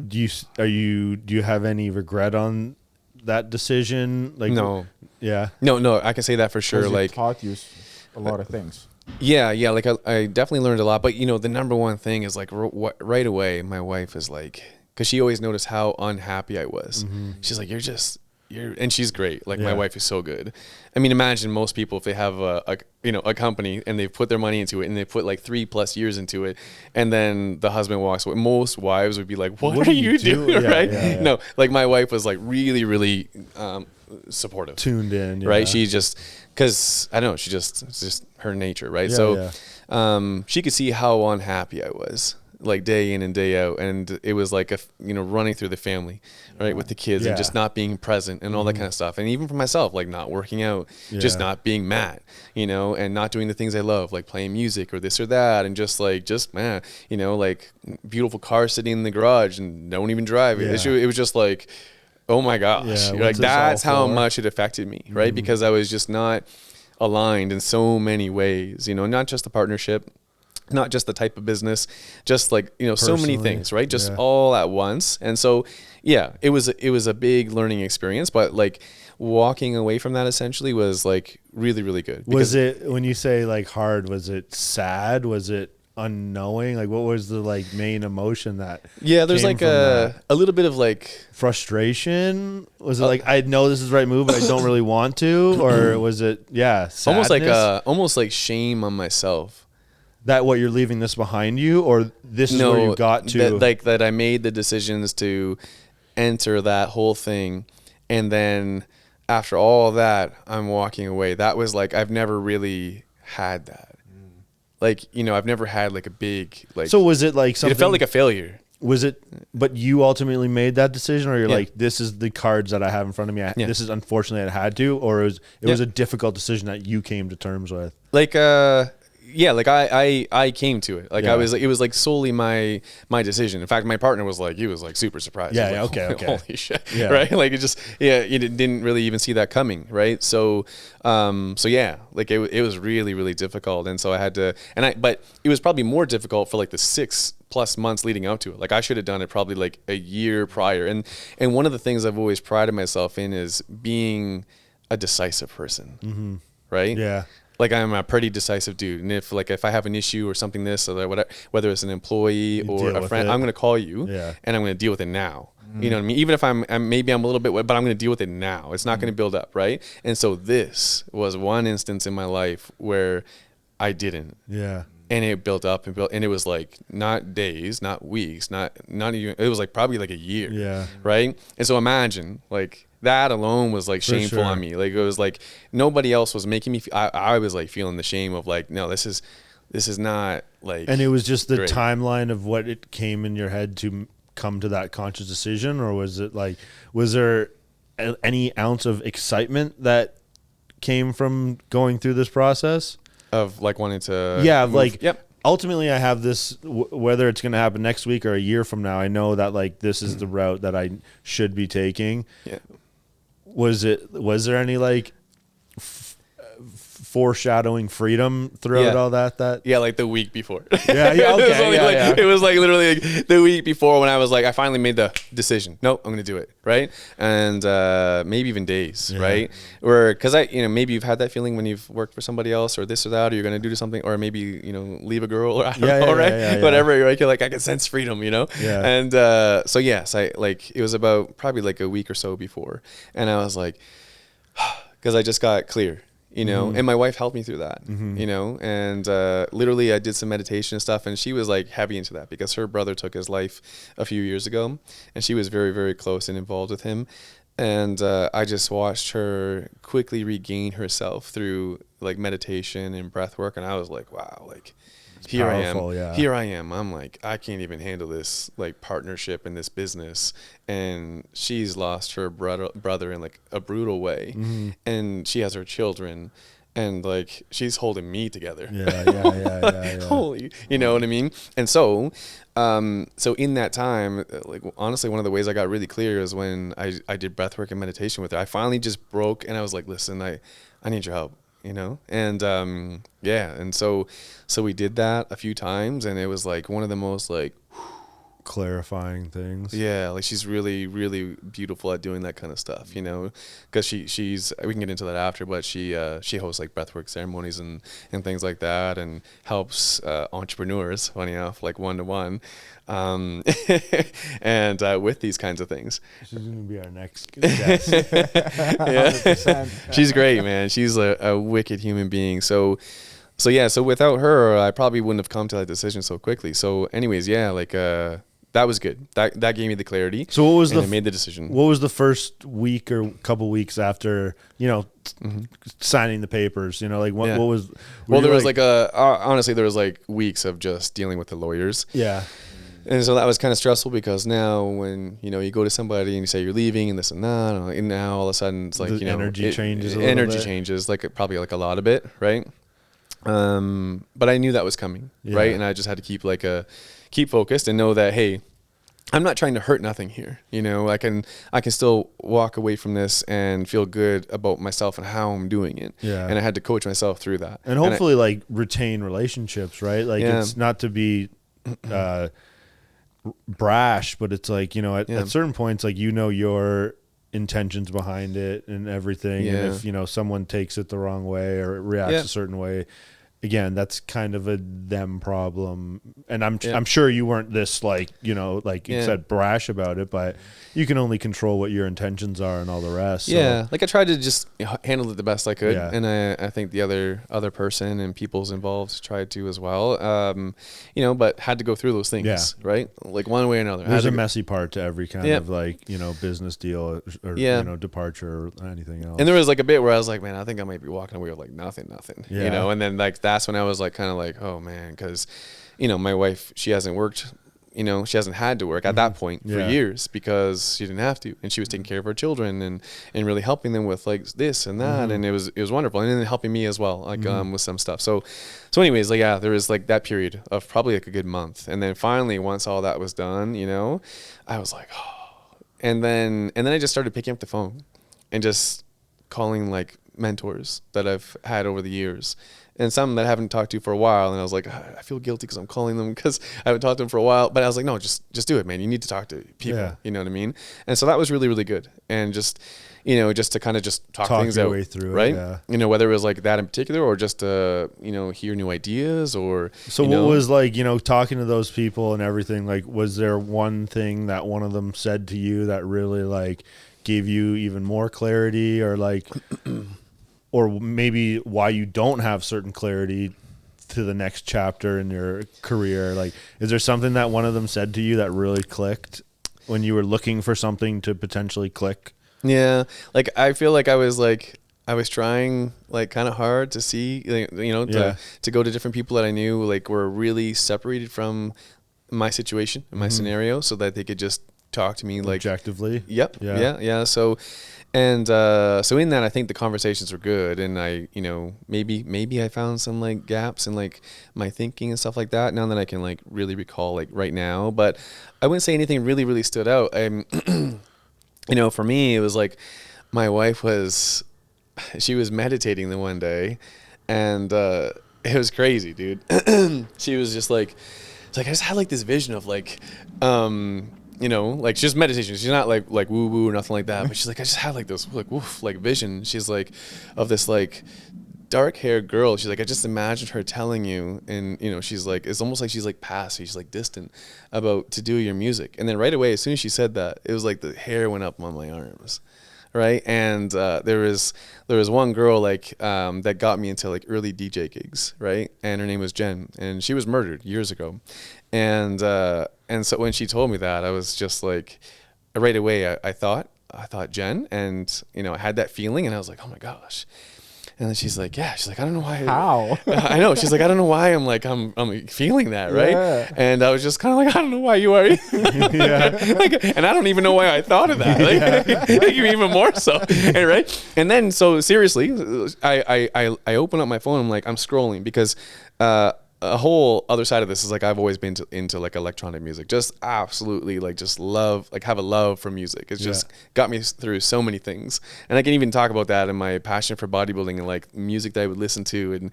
do you have any regret on that decision? Like, no. Yeah. No, I can say that for sure. Like, it taught you a lot of things. Yeah. Like I definitely learned a lot, but the number one thing is like right away, my wife is like, cause she always noticed how unhappy I was. She's like, and she's great. Like my wife is so good. I mean, imagine most people, if they have a company and they've put their money into it and they put like 3+ years into it, and then the husband walks away. Most wives would be like, what are you doing? Right. Yeah. No, like my wife was like really, really, supportive, tuned in. Right. She just, cause I don't know, it's just her nature. Right. She could see how unhappy I was. like day in and day out, and it was like running through the family, right, with the kids and just not being present and all that kind of stuff. And even for myself, like not working out, just not being Matt, and not doing the things I love, like playing music or this or that, and just man, like beautiful car sitting in the garage and don't even drive it. It was just like, oh my gosh, like that's how much it affected me, right? Because I was just not aligned in so many ways, not just the partnership, not just the type of business, just like, so many things, right? Just all at once. And so, it was a big learning experience, but like walking away from that essentially was like really, really good. Was it, when you say like hard, was it sad? Was it unknowing? Like what was the like main emotion that there's like a little bit of like frustration? Was it like I know this is the right move but I don't really want to, or was it sadness? almost like shame on myself that what you're leaving this behind you, or this is where you got to that I made the decisions to enter that whole thing, and then after all that I'm walking away. That was like I've never really had that. Like, I've never had like a big, like, so was it like something, it felt like a failure. Was it, but you ultimately made that decision, or you're like, this is the cards that I have in front of me. This is unfortunately I had to, or it was a difficult decision that you came to terms with? Like, like I came to it. Like it was like solely my decision. In fact, my partner was like, he was like super surprised. Yeah, like, okay. Holy shit. Yeah. Right. Like it just, you didn't really even see that coming. Right. So, like it was really, really difficult. And so I had to, but it was probably more difficult for like the 6+ months leading up to it. Like I should have done it probably like a year prior. And one of the things I've always prided myself in is being a decisive person. Right. Yeah. Like I'm a pretty decisive dude, and if I have an issue or something, this or whatever, whether it's an employee or a friend, I'm going to call you, and I'm going to deal with it now. You know what I mean? Even if I'm maybe I'm a little bit, but I'm going to deal with it now. It's not going to build up, right? And so this was one instance in my life where I didn't. Yeah. And it built up and built, and it was like not days, not weeks, not even. It was like probably like a year. Yeah. Right. And so imagine like. That alone was like shameful on me. Like it was like nobody else was making me. I was like feeling the shame of like, no, this is not like. And it was just the timeline of what it came in your head to come to that conscious decision, or was it like, was there any ounce of excitement that came from going through this process of like wanting to? Yeah, move. Like ultimately I have this, whether it's going to happen next week or a year from now, I know that like this is the route that I should be taking. Yeah. Was there any like foreshadowing freedom throughout all that? Like the week before. It was like literally like the week before when I was like, I finally made the decision. Nope, I'm gonna do it, right? And maybe even days, right? Or because maybe you've had that feeling when you've worked for somebody else or this or that, or you're gonna do something, or maybe leave a girl, or I don't know, right? Whatever, right? You're like, I can sense freedom, Yeah. And so yes, I like it was about probably like a week or so before, and I was like, because I just got clear. And my wife helped me through that, and literally I did some meditation and stuff, and she was like heavy into that because her brother took his life a few years ago, and she was very, very close and involved with him. And I just watched her quickly regain herself through like meditation and breath work. And I was like, wow, like here I am. I'm like, I can't even handle this like partnership in this business. And she's lost her brother in like a brutal way. And she has her children, and like she's holding me together. Yeah. Holy, you know what I mean? And so in that time, like honestly, one of the ways I got really clear is when I did breath work and meditation with her. I finally just broke, and I was like, listen, I need your help. And and so we did that a few times, and it was like one of the most like clarifying things. Yeah, like she's really, really beautiful at doing that kind of stuff, because she's we can get into that after, but she hosts like breathwork ceremonies and things like that, and helps entrepreneurs, funny enough, like 1-to-1, and with these kinds of things. She's gonna be our next guest. Yeah. She's great, man. She's a wicked human being. So without her, I probably wouldn't have come to that decision so quickly. So anyways, that was good. That gave me the clarity. So what was I made the decision. What was the first week or couple weeks after, signing the papers? Like what was? Well, there was honestly, there was like weeks of just dealing with the lawyers. Yeah. And so that was kind of stressful because now when, you go to somebody and you say you're leaving and this and that, and now all of a sudden it's like, The energy changes a little energy bit. changes, like probably like a lot of it, right? But I knew that was coming, right? And I just had to keep focused and know that, hey, I'm not trying to hurt nothing here. I can still walk away from this and feel good about myself and how I'm doing it. Yeah. And I had to coach myself through that. And hopefully like retain relationships, right? Like it's not to be brash, but it's like, at certain points, like, your intentions behind it and everything. And if, someone takes it the wrong way or reacts a certain way, again, that's kind of a them problem. And I'm sure you weren't this like you said, brash about it, but you can only control what your intentions are and all the rest. Yeah, like I tried to just handle it the best I could, and I think the other person and people's involved tried to as well. But had to go through those things, right? Like one way or another. There's a messy part to every kind of like business deal or departure or anything else. And there was like a bit where I was like, man, I think I might be walking away with like nothing, and then like that's when I was like kind of like, oh man, because my wife, she hasn't worked. She hasn't had to work at that point for years because she didn't have to, and she was taking care of her children and really helping them with like this and that, and it was wonderful, and then helping me as well, like with some stuff. So anyways, like there was like that period of probably like a good month, and then finally once all that was done, I was like, oh, and then I just started picking up the phone and just calling like mentors that I've had over the years. And some that I haven't talked to for a while. And I was like, I feel guilty because I'm calling them because I haven't talked to them for a while. But I was like, no, just do it, man. You need to talk to people. Yeah. You know what I mean? And so that was really, really good. And just, just to kind of just talk things out. Way through right? It, yeah. Whether it was like that in particular or just to, hear new ideas or. So what was like, talking to those people and everything, like, was there one thing that one of them said to you that really like gave you even more clarity or like. Or maybe why you don't have certain clarity to the next chapter in your career? Like, is there something that one of them said to you that really clicked when you were looking for something to potentially click? Yeah. Like, I feel like I was trying like kind of hard to see, to go to different people that I knew like were really separated from my situation and my scenario so that they could just talk to me like objectively. Yep. Yeah. So, and so in that, I think the conversations were good, and I, maybe I found some like gaps in like my thinking and stuff like that. Now that I can like really recall like right now, but I wouldn't say anything really, really stood out. For me, it was like my wife she was meditating the one day, and it was crazy, dude. She was just like, it's like I just had like this vision of like. Like just meditation. She's not like woo woo or nothing like that. But she's like, I just had like this like woof like vision. She's like of this like dark haired girl. She's like, I just imagined her telling you, and she's like, it's almost like she's like past, she's like distant about to do your music. And then right away, as soon as she said that, it was like the hair went up on my arms. Right. And there was one girl like that got me into like early DJ gigs. Right. And her name was Jen, and she was murdered years ago. And so when she told me that, I was just like, right away, I thought Jen, and I had that feeling, and I was like, oh my gosh. And then she's like, I don't know why. How? I know. She's like, I don't know why I'm feeling that, right? Yeah. And I was just kind of like, I don't know why you are. And I don't even know why I thought of that. Like even more so, right? And then, so seriously, I open up my phone. I'm like, I'm scrolling because a whole other side of this is like I've always been into like electronic music, just absolutely like just love, like have a love for music. It's just got me through so many things, and I can even talk about that in my passion for bodybuilding and like music that I would listen to, and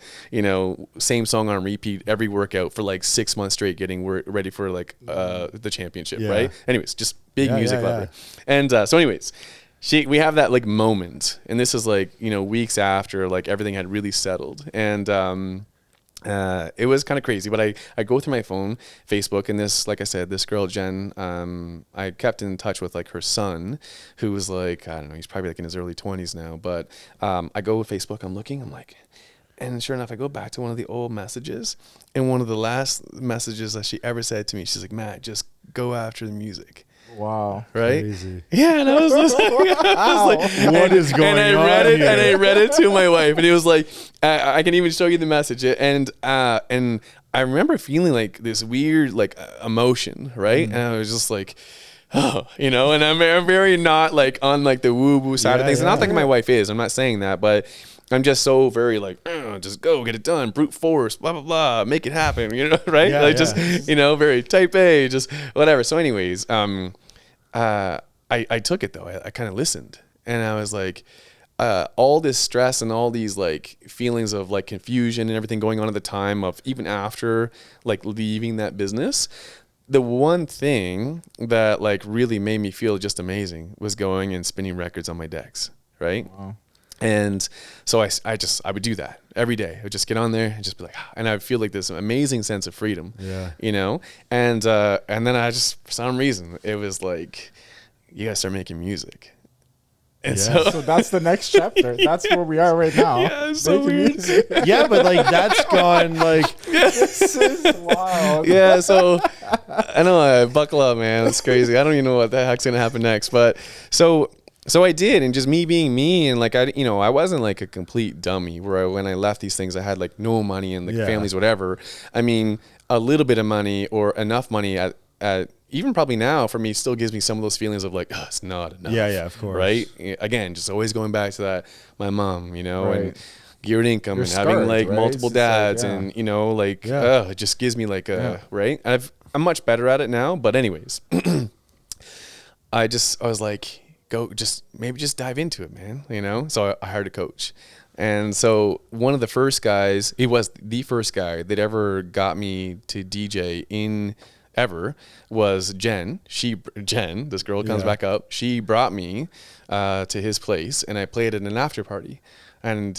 same song on repeat every workout for like 6 months straight, getting ready for like the championship, right? Anyways, just big music lover, and so anyways. We have that like moment, and this is like weeks after like everything had really settled, and it was kind of crazy, but I go through my phone, Facebook, and this, like I said, this girl, Jen, I kept in touch with like her son, who was like, I don't know, he's probably like in his early 20s now, but I go with Facebook, I'm looking, I'm like, and sure enough, I go back to one of the old messages, and one of the last messages that she ever said to me, she's like, Matt, just go after the music. Wow. Right? Crazy. Yeah, and I was just like, What is going and I on read it, here? and I read it to my wife, and it was like, I can even show you the message, and I remember feeling like this weird like emotion, right? And I was just like, oh, and I'm very not like on like the woo woo side of things. And not like my wife is. I'm not saying that, but I'm just so very like, just go get it done, brute force, blah blah blah, make it happen, right? Just very type A, just whatever. So, anyways, I took it though. I kind of listened, and I was like, all this stress and all these like feelings of like confusion and everything going on at the time of even after like leaving that business. The one thing that like really made me feel just amazing was going and spinning records on my decks, right? Wow. And so I would do that every day. I would just get on there and just be like, and I would feel like this amazing sense of freedom, and then I just, for some reason, it was like, you gotta start making music. And so that's the next chapter. That's where we are right now. Yeah, it's so weird. Yeah, but like that's gone like This is wild. Yeah, so I know, buckle up, man. It's crazy. I don't even know what the heck's gonna happen next, but so I did, and just me being me, and like I wasn't like a complete dummy where when I left these things I had like no money and the families whatever. I mean, a little bit of money or enough money at even probably now for me still gives me some of those feelings of like, oh, it's not enough. Yeah, of course. Right? Again, just always going back to that, my mom, Right. and geared income You're and having starved, like right? multiple It's just dads like, and it just gives me like right? I'm much better at it now, but anyways, I was like, maybe just dive into it, man, so I hired a coach. And so one of the first guys, he was the first guy that ever got me to DJ ever was Jen. Jen, this girl comes back up. She brought me to his place, and I played at an after party. And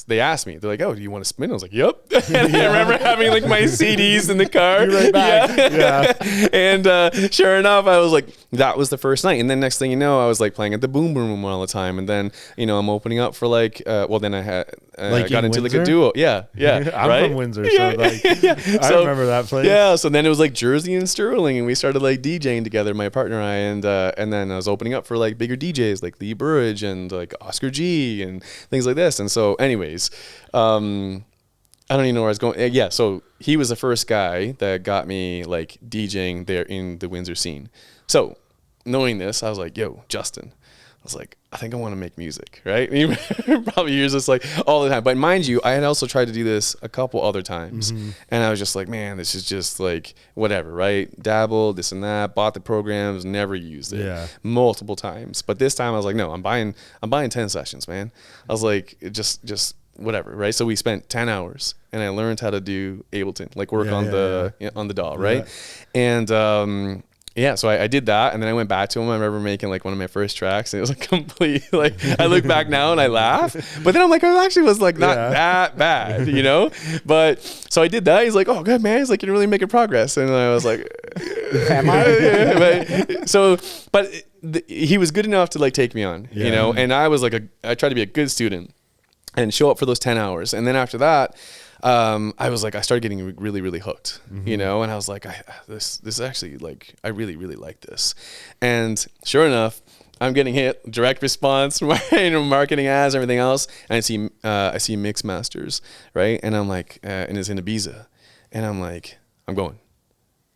they asked me, they're like, "Oh, do you want to spin?" I was like, "Yep." And I remember having like my CDs in the car. Be right back. Yeah. And sure enough, I was like, that was the first night. And then next thing you know, I was like playing at the Boom Boom Room all the time. And then I'm opening up for like, then I had Like got in into Windsor? like a duo. Yeah. I'm from Windsor, so like I remember that place. Yeah, so then it was like Jersey and Stirling, and we started like DJing together, my partner and I, and then I was opening up for like bigger DJs like Lee Burridge and like Oscar G and things like this. And so anyways, I don't even know where I was going. Yeah, so he was the first guy that got me like DJing there in the Windsor scene. So knowing this, I was like, yo, Justin, I was like, I think I want to make music, right? And he probably hears this like all the time. But mind you, I had also tried to do this a couple other times. Mm-hmm. And I was just like, man, this is just like whatever, right? Dabbled, this and that, bought the programs, never used it multiple times. But this time I was like, no, I'm buying 10 sessions, man. I was like, just whatever, right? So we spent 10 hours and I learned how to do Ableton, like work on the DAW, right? And so I did that, and then I went back to him. I remember making like one of my first tracks, and it was like complete. Like I look back now and I laugh, but then I'm like, it actually was like not that bad, But so I did that. He's like, oh, good man. He's like, you're really making progress, and I was like, am I? He was good enough to like take me on, And I was like, I tried to be a good student and show up for those 10 hours, and then after that. I was like, I started getting really, really hooked, and I was like, this is actually like, I really, really like this. And sure enough, I'm getting hit direct response, marketing ads, everything else. And I see Mix Masters, right? And I'm like, and it's in Ibiza, and I'm like, I'm going.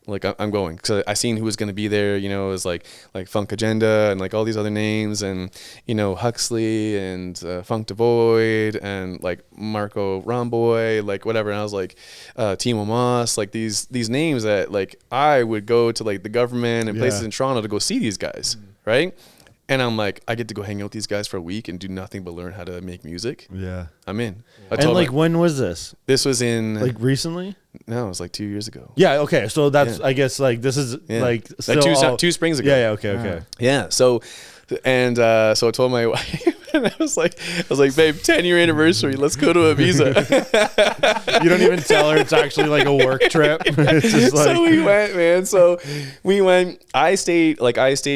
Like I'm going because I seen who was going to be there. It was like Funk Agenda and like all these other names, and Huxley and Funk Devoid and like Marco Romboy, like whatever. And I was like Timo Moss, like these names that like I would go to like the government and places in Toronto to go see these guys, right? And I'm like, I get to go hang out with these guys for a week and do nothing but learn how to make music. Yeah, I'm in. And like, when was this? This was in like recently. No, it was like 2 years ago. Yeah. Okay. So that's I guess like this is like still two springs ago. Yeah. Okay. Yeah. So I told my wife, and I was like, babe, 10-year anniversary. Let's go to Ibiza. You don't even tell her it's actually like a work trip. It's just like... So we went, man. So we went. I stayed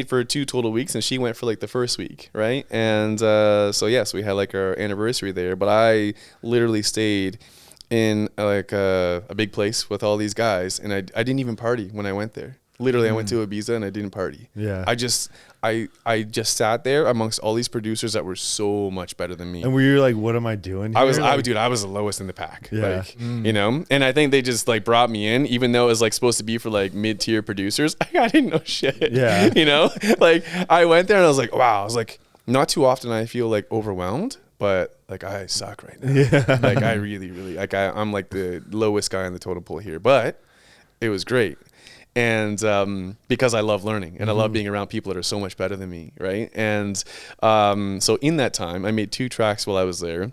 for 2 total weeks, and she went for like the first week, right? And so we had like our anniversary there. But I literally stayed in like a big place with all these guys, and I didn't even party when I went there. Literally, I went to Ibiza and I didn't party. Yeah. I just sat there amongst all these producers that were so much better than me. And were you like, what am I doing here? I was Like, dude, I was the lowest in the pack. Yeah. Like, you know, and I think they just like brought me in, even though it was like supposed to be for like mid-tier producers. I didn't know shit. Yeah. You know, like I went there and I was like, wow. I was like, not too often I feel like overwhelmed, but like I suck right now. Yeah. Like I really, like I'm like the lowest guy on the totem pole here, but it was great. And because I love learning and I love being around people that are so much better than me, right? And so in that time, I made 2 tracks while I was there,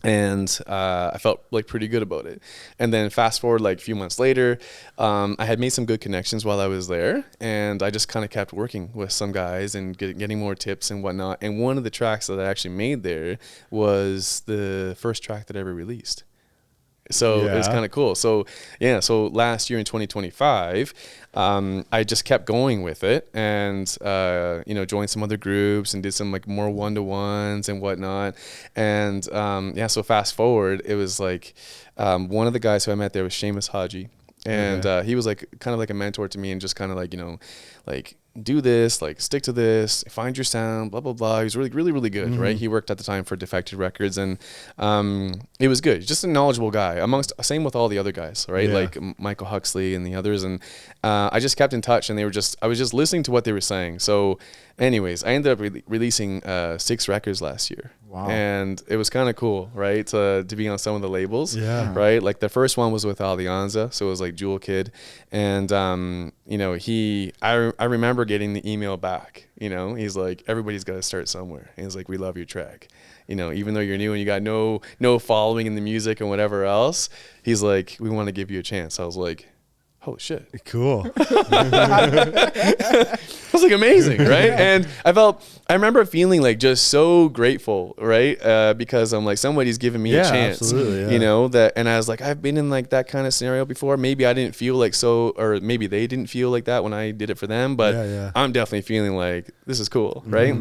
and I felt like pretty good about it. And then fast forward like a few months later, I had made some good connections while I was there, and I just kind of kept working with some guys and getting more tips and whatnot. And one of the tracks that I actually made there was the first track that I ever released. So it's kind of cool. So yeah, so last year in 2025, I just kept going with it, and you know, joined some other groups and did some like more one-to-ones and whatnot. And yeah, so fast forward, it was like one of the guys who I met there was Seamus Haji, and he was like kind of like a mentor to me, and just kind of like, you know, like, do this, like stick to this, find your sound, blah blah blah. He was really good, right? He worked at the time for Defected Records, and it was good. He's just a knowledgeable guy, amongst same with all the other guys, right? Like Michael Huxley and the others. And I just kept in touch, and I was just listening to what they were saying. So anyways, I ended up releasing 6 records last year. Wow. And it was kind of cool, right? To be on some of the labels, Yeah. right? Like the first one was with Alianza, so it was like Jewel Kid, and you know, I remember getting the email back. You know, he's like, everybody's got to start somewhere. And he's like, we love your track. You know, even though you're new and you got no following in the music and whatever else, he's like, we want to give you a chance. I was like, holy shit. Cool. It was like amazing, right? And I remember feeling like just so grateful, right? Because I'm like, somebody's giving me a chance, absolutely, you know, that, and I was like, I've been in like that kind of scenario before. Maybe I didn't feel like so, or maybe they didn't feel like that when I did it for them, but I'm definitely feeling like this is cool, right?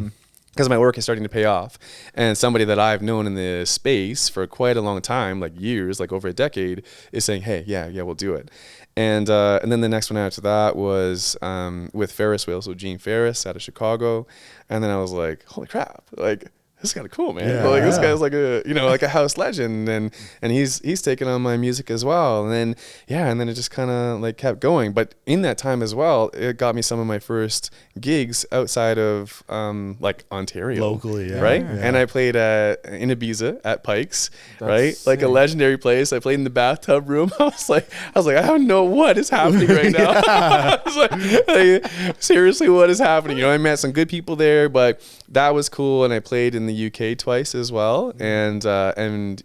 Because my work is starting to pay off, and somebody that I've known in the space for quite a long time, like years, like over a decade, is saying, hey, yeah, we'll do it. And then the next one after that was with Ferris Wheel, so Gene Ferris out of Chicago. And then I was like, holy crap, like, this is kind of cool, man. Yeah, Like this guy's like a, you know, like a house legend, and he's taken on my music as well. And then it just kind of like kept going. But in that time as well, it got me some of my first gigs outside of like Ontario, Locally, right? Yeah. And I played in Ibiza at Pikes, That's right? Like a sick. legendary place. I played in the bathtub room. I was like, I don't know what is happening right now. I was like, seriously, what is happening? You know, I met some good people there, but that was cool. And I played in the UK twice as well, and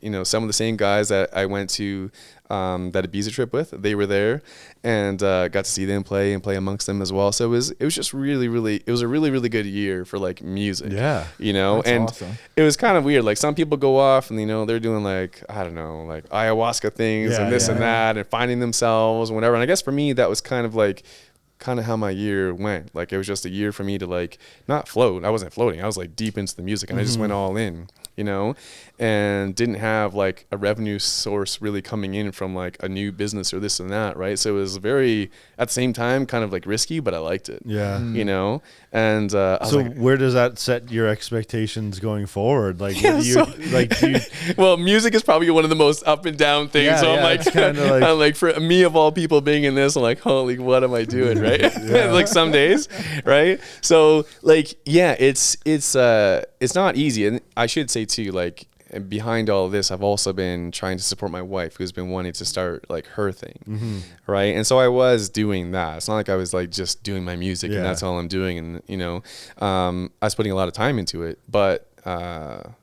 you know, some of the same guys that I went to that Ibiza trip with, they were there, and got to see them play and play amongst them as well. So it was just really it was a really good year for like music. Yeah. You know, That's and awesome. it was kind of weird. Like some people go off and, you know, they're doing like, I don't know, like ayahuasca things and this and that, and finding themselves and whatever. And I guess for me, that was kind of how my year went. Like it was just a year for me to like not float. I wasn't floating. I was like deep into the music, and I just went all in, you know, and didn't have like a revenue source really coming in from like a new business or this and that, right? So it was very, at the same time, kind of like risky, but I liked it. Yeah. You know, and I was So like, where does that set your expectations going forward? Like, Yeah, what do you, so- like, do you, well, music is probably one of the most up and down things. Yeah, so I'm yeah, like, it's kinda like- I'm like, for me of all people being in this, I'm like, holy, what am I doing, right? Like some days, right? So like, yeah, it's not easy, and I should say too, like, behind all of this, I've also been trying to support my wife, who's been wanting to start like her thing, right? And so I was doing that. It's not like I was like just doing my music and that's all I'm doing, and you know, I was putting a lot of time into it, but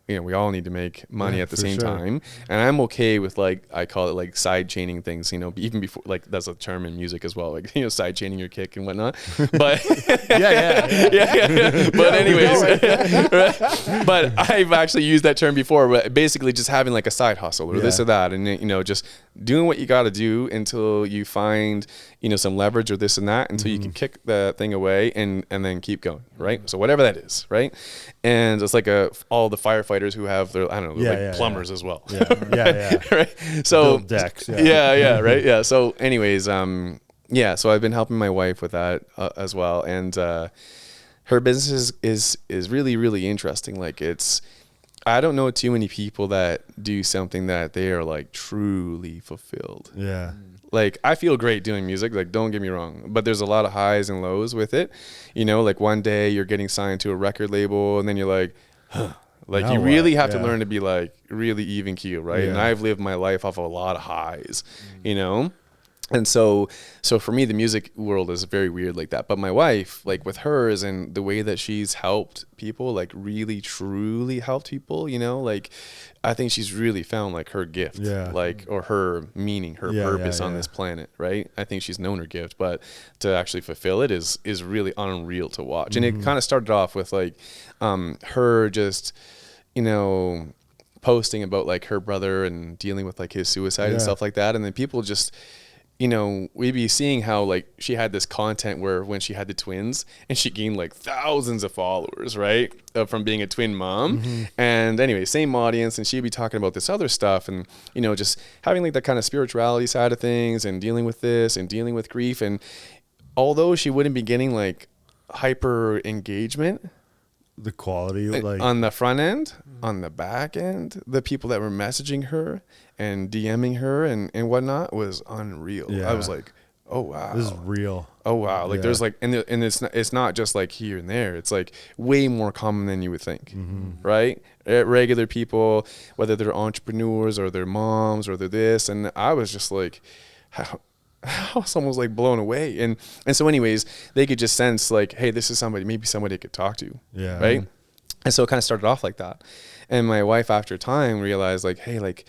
you know, we all need to make money at the for same sure. time, and I'm okay with, like, I call it like side chaining things, you know, even before, like, that's a term in music as well, like, you know, side chaining your kick and whatnot, but yeah. But anyways, right? But I've actually used that term before, but basically just having like a side hustle or this or that, and you know, just doing what you got to do until you find, you know, some leverage or this and that, until you can kick the thing away and then keep going, right? So whatever that is, right? And it's like all the firefighters who have their, I don't know, like plumbers as well. yeah. Right. So Build decks. yeah, right. Yeah. So anyways, yeah, so I've been helping my wife with that as well, and her business is really, really interesting. Like, I don't know too many people that do something that they are like truly fulfilled. Yeah. Like, I feel great doing music, like, don't get me wrong, but there's a lot of highs and lows with it. You know, like, one day you're getting signed to a record label and then you're like, huh. Like, Now you really what? have to Yeah. learn to be like really even keel, right? And Yeah. I've lived my life off of a lot of highs, you know? And so for me, the music world is very weird like that. But my wife, like, with hers and the way that she's helped people, like, really truly helped people, you know, like, I think she's really found like her gift, Yeah. like, or her meaning, her Yeah, purpose yeah, on yeah. this planet, right? I think she's known her gift, but to actually fulfill it is really unreal to watch. And it kind of started off with like her just, you know, posting about like her brother and dealing with like his suicide and Yeah. stuff like that, and then people just, you know, we'd be seeing how like she had this content where when she had the twins and she gained like thousands of followers, right? From being a twin mom. And anyway, same audience, and she'd be talking about this other stuff and, you know, just having like that kind of spirituality side of things and dealing with this and dealing with grief. And although she wouldn't be getting like hyper engagement, The quality, like on the front end, on the back end, the people that were messaging her and DMing her and whatnot was unreal. Yeah. I was like, oh wow, this is real. oh wow. Like, Yeah. there's like, and it's not just like here and there. It's like way more common than you would think, right? Regular people, whether they're entrepreneurs or they're moms or they're this, and I was just like, how I was almost like blown away. And so anyways, they could just sense like, hey, this is maybe somebody I could talk to. Yeah. Right. And so it kind of started off like that. And my wife after time realized like, hey, like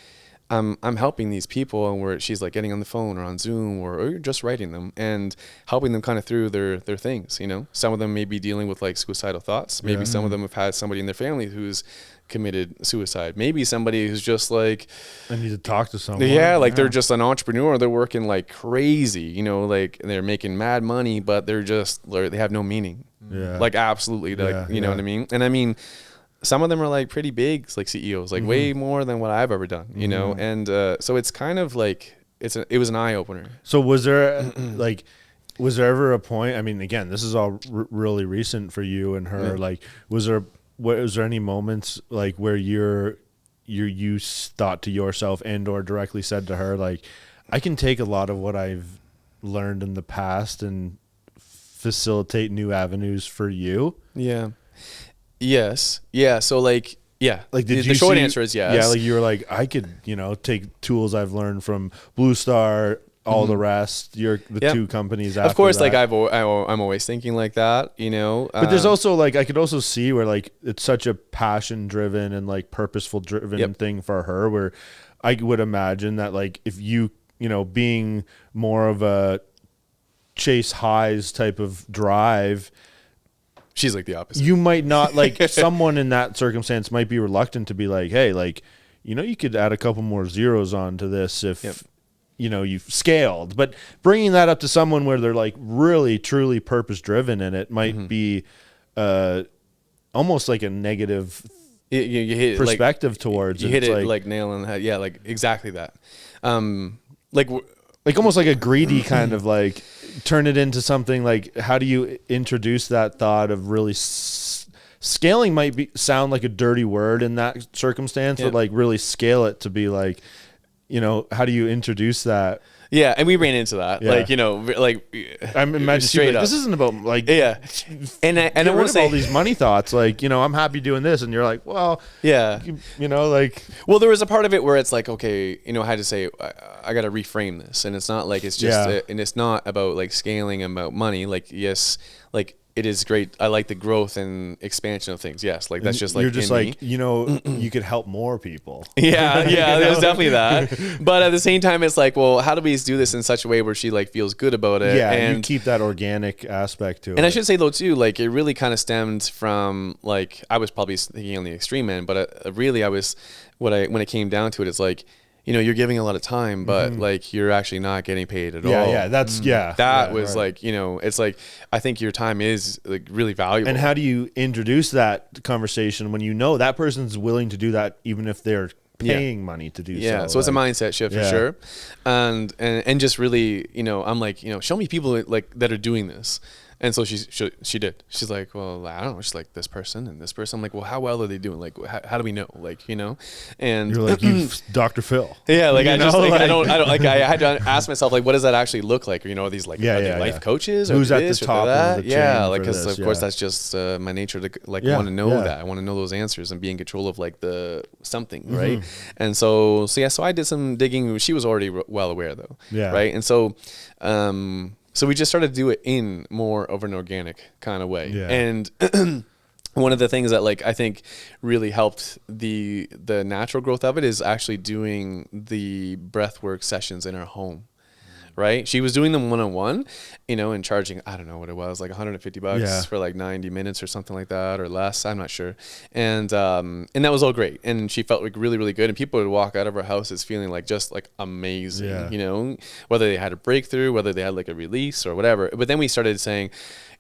I'm helping these people, and she's like getting on the phone or on Zoom or just writing them and helping them kind of through their things, you know. Some of them may be dealing with like suicidal thoughts. Maybe some of them have had somebody in their family who's committed suicide. Maybe somebody who's just like, I need to talk to someone. yeah, like they're just an entrepreneur. They're working like crazy, you know, like they're making mad money, but they have no meaning. Yeah. Like, absolutely. Like, Yeah, you know yeah. what I mean? And I mean, some of them are like pretty big, like CEOs, like way more than what I've ever done, you know? And so it's kind of like, it was an eye opener. So was there like, was there ever a point? I mean, again, this is all really recent for you and her. Yeah. Like, was there any moments like where you thought to yourself and or directly said to her, like, I can take a lot of what I've learned in the past and facilitate new avenues for you? Yeah. Yes. Yeah. So like, yeah, Like, did the short answer is yes. Yeah, like you were like, I could, you know, take tools I've learned from Blue Star, all the rest. The Yeah. two companies. Of course, after like that. I'm always thinking like that, you know. But there's also like, I could also see where like it's such a passion driven and like purposeful driven Yep. thing for her, where I would imagine that like if you know, being more of a chase highs type of drive, she's like the opposite. you might not like someone in that circumstance might be reluctant to be like, hey, like, you know, you could add a couple more zeros onto this if Yep. you know, you've scaled. But bringing that up to someone where they're like really truly purpose driven in it might be almost like a negative you hit perspective towards you it. hit It's it like nail on the head. Yeah, like exactly that. Like like almost like a greedy kind of like turn it into something like, how do you introduce that thought of really scaling might sound like a dirty word in that circumstance, Yeah. but like really scale it to be like, you know, how do you introduce that? yeah, and we ran into that. Yeah. Like, you know, like I'm imagining straight like, up. this isn't about like, Yeah, and I get want rid to of say all these money thoughts. Like, you know, I'm happy doing this. And you're like, well, yeah. you know, like, Well, there was a part of it where it's like, okay, you know, I had to say, I got to reframe this, and it's not like it's just, Yeah. and it's not about like scaling and about money. Like, yes, like it is great. I like the growth and expansion of things. Yes, like that's just like you're just in me. like, you know, you could help more people. Yeah, there's definitely that. But at the same time, it's like, well, how do we do this in such a way where she like feels good about it? Yeah, and you keep that organic aspect to it. And I should say though too, like it really kind of stemmed from like I was probably thinking on the extreme end, but really I was when it came down to it, it's like, you know, you're giving a lot of time, but like you're actually not getting paid at all. Yeah, that's That yeah, was right. like, you know, it's like I think your time is like really valuable. And how do you introduce that conversation when you know that person's willing to do that, even if they're paying money to do Yeah, so. so it's a mindset shift for sure, and just really, I'm like, show me people like that are doing this. And so she did. She's like, well, I don't know. She's like, this person and this person. I'm like, well, how well are they doing? Like, how do we know? Like, and you're like, you Dr. Phil. yeah, like I just like, like, I don't like I had to ask myself, like, what does that actually look like? Are these like are they life coaches? Or who's at this the or top that? of the yeah, chain like for because this, of course that's just my nature to like want to know that. I want to know those answers and be in control of like the something, right? And so I did some digging. She was already well aware though, right? And so so we just started to do it in more of an organic kind of way. Yeah. And one of the things that like I think really helped the natural growth of it is actually doing the breathwork sessions in her home. Right. She was doing them one-on-one, and charging, I don't know what it was, like $150 for like 90 minutes or something like that, or less. I'm not sure. And that was all great. And she felt like really, really good. And people would walk out of her houses feeling like just like amazing, whether they had a breakthrough, whether they had like a release or whatever. But then we started saying,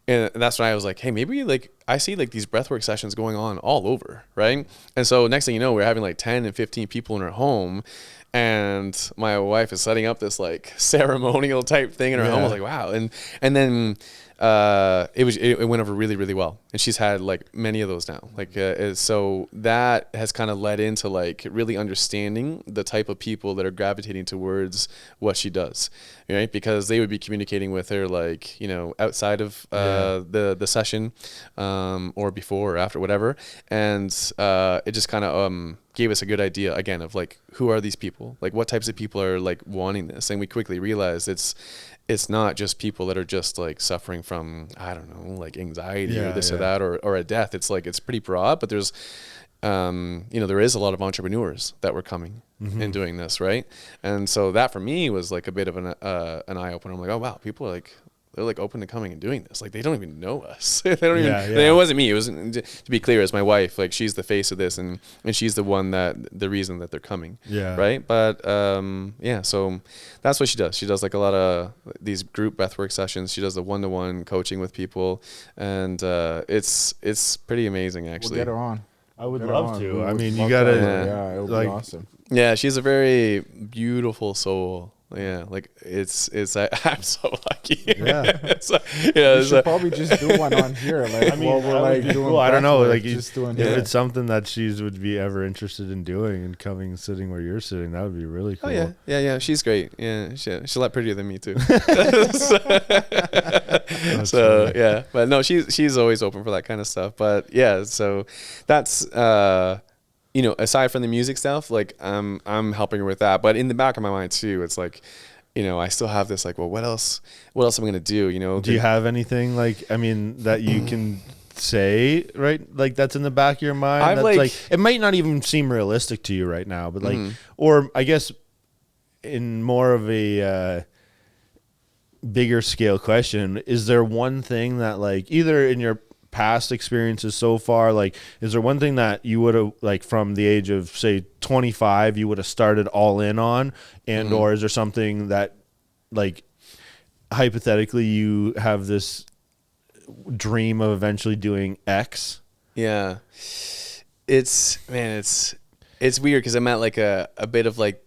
and that's when I was like, hey, maybe like I see like these breathwork sessions going on all over. Right. And so next thing you know, we're having like 10 and 15 people in her home. And my wife is setting up this like ceremonial type thing in her home. I was like, wow. And then it went over really, really well. And she's had like many of those now. Like, so that has kind of led into like really understanding the type of people that are gravitating towards what she does, right? Because they would be communicating with her like, outside of the session, or before or after, whatever. And it just kind of gave us a good idea again of like, who are these people? Like what types of people are like wanting this? And we quickly realized it's not just people that are just like suffering from, I don't know, like anxiety or this or that, or a death. It's like, it's pretty broad, but there's, there is a lot of entrepreneurs that were coming and doing this. Right. And so that for me was like a bit of an eye opener. I'm like, oh wow, people are like, they're like open to coming and doing this. Like they don't even know us. They don't even. It wasn't me. It was, to be clear, it's my wife. Like she's the face of this, and she's the one the reason that they're coming. Yeah. Right. But so that's what she does. She does like a lot of these group breathwork sessions. She does the 1-to-1 coaching with people, and it's pretty amazing actually. We'll get her on. I would love to. I mean, you gotta. Yeah, it would be awesome. Yeah, she's a very beautiful soul. Yeah, like it's I'm so lucky. Yeah, we should probably just do one on here. Like, while we're like doing. Cool. I don't know. Like, just doing. If it's something that she would be ever interested in doing and coming sitting where you're sitting, that would be really cool. Oh yeah. She's great. Yeah, she's a lot prettier than me too. So yeah, but no, she's always open for that kind of stuff. But yeah, so that's. Aside from the music stuff, like I'm helping her with that. But in the back of my mind too, it's like, I still have this like, well, what else am I gonna do? Do you have anything like, that you can say, right? Like that's in the back of your mind. That's like it might not even seem realistic to you right now, but like, or I guess in more of a bigger scale question, is there one thing that like either in your past experiences so far, like is there one thing that you would have like from the age of say 25 you would have started all in on, and or is there something that like hypothetically you have this dream of eventually doing X? Yeah, it's weird because I'm at like a bit of like,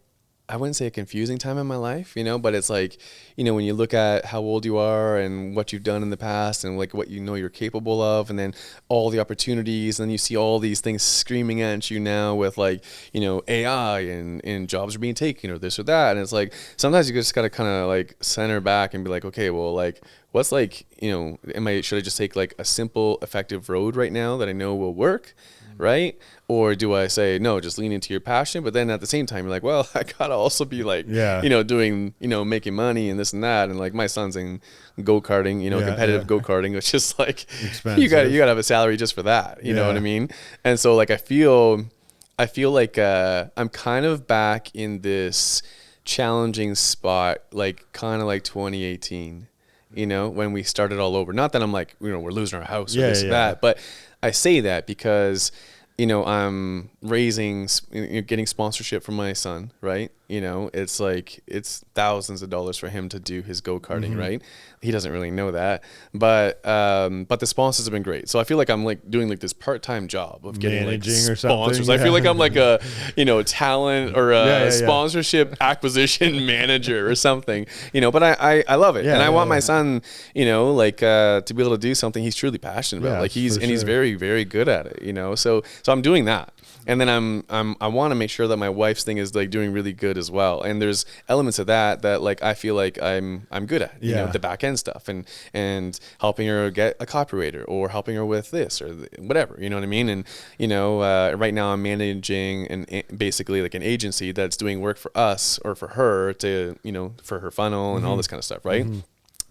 I wouldn't say a confusing time in my life, but it's like, when you look at how old you are and what you've done in the past and like what you're capable of, and then all the opportunities, and then you see all these things screaming at you now with like, AI and jobs are being taken or this or that. And it's like, sometimes you just got to kind of like center back and be like, okay, well, like, what's like, should I just take like a simple, effective road right now that I know will work? Right? Or do I say, no, just lean into your passion? But then at the same time, you're like, well, I gotta also be like, doing, making money and this and that. And like my son's in go-karting, competitive go-karting, which is like, expensive. you gotta have a salary just for that. You know what I mean? And so like, I feel like I'm kind of back in this challenging spot, like kind of like 2018, when we started all over. Not that I'm like, we're losing our house or this or that, but I say that because you know, I'm getting sponsorship from my son, right? You know, it's like, it's thousands of dollars for him to do his go-karting, right? He doesn't really know that, but the sponsors have been great. So I feel like I'm like doing like this part-time job of getting managing like or something. sponsors. I feel like I'm like a, you know, talent or a sponsorship acquisition manager or something, you know, but I love it. And I want my son, you know, like to be able to do something he's truly passionate about. Like he's very, very good at it, you know? So I'm doing that. And then I want to make sure that my wife's thing is like doing really good as well. And there's elements of that like I feel like I'm good at, you know, the back end stuff and helping her get a copywriter or helping her with this or whatever, you know what I mean? And, you know, right now I'm managing basically like an agency that's doing work for us or for her to, you know, for her funnel and all this kind of stuff, right?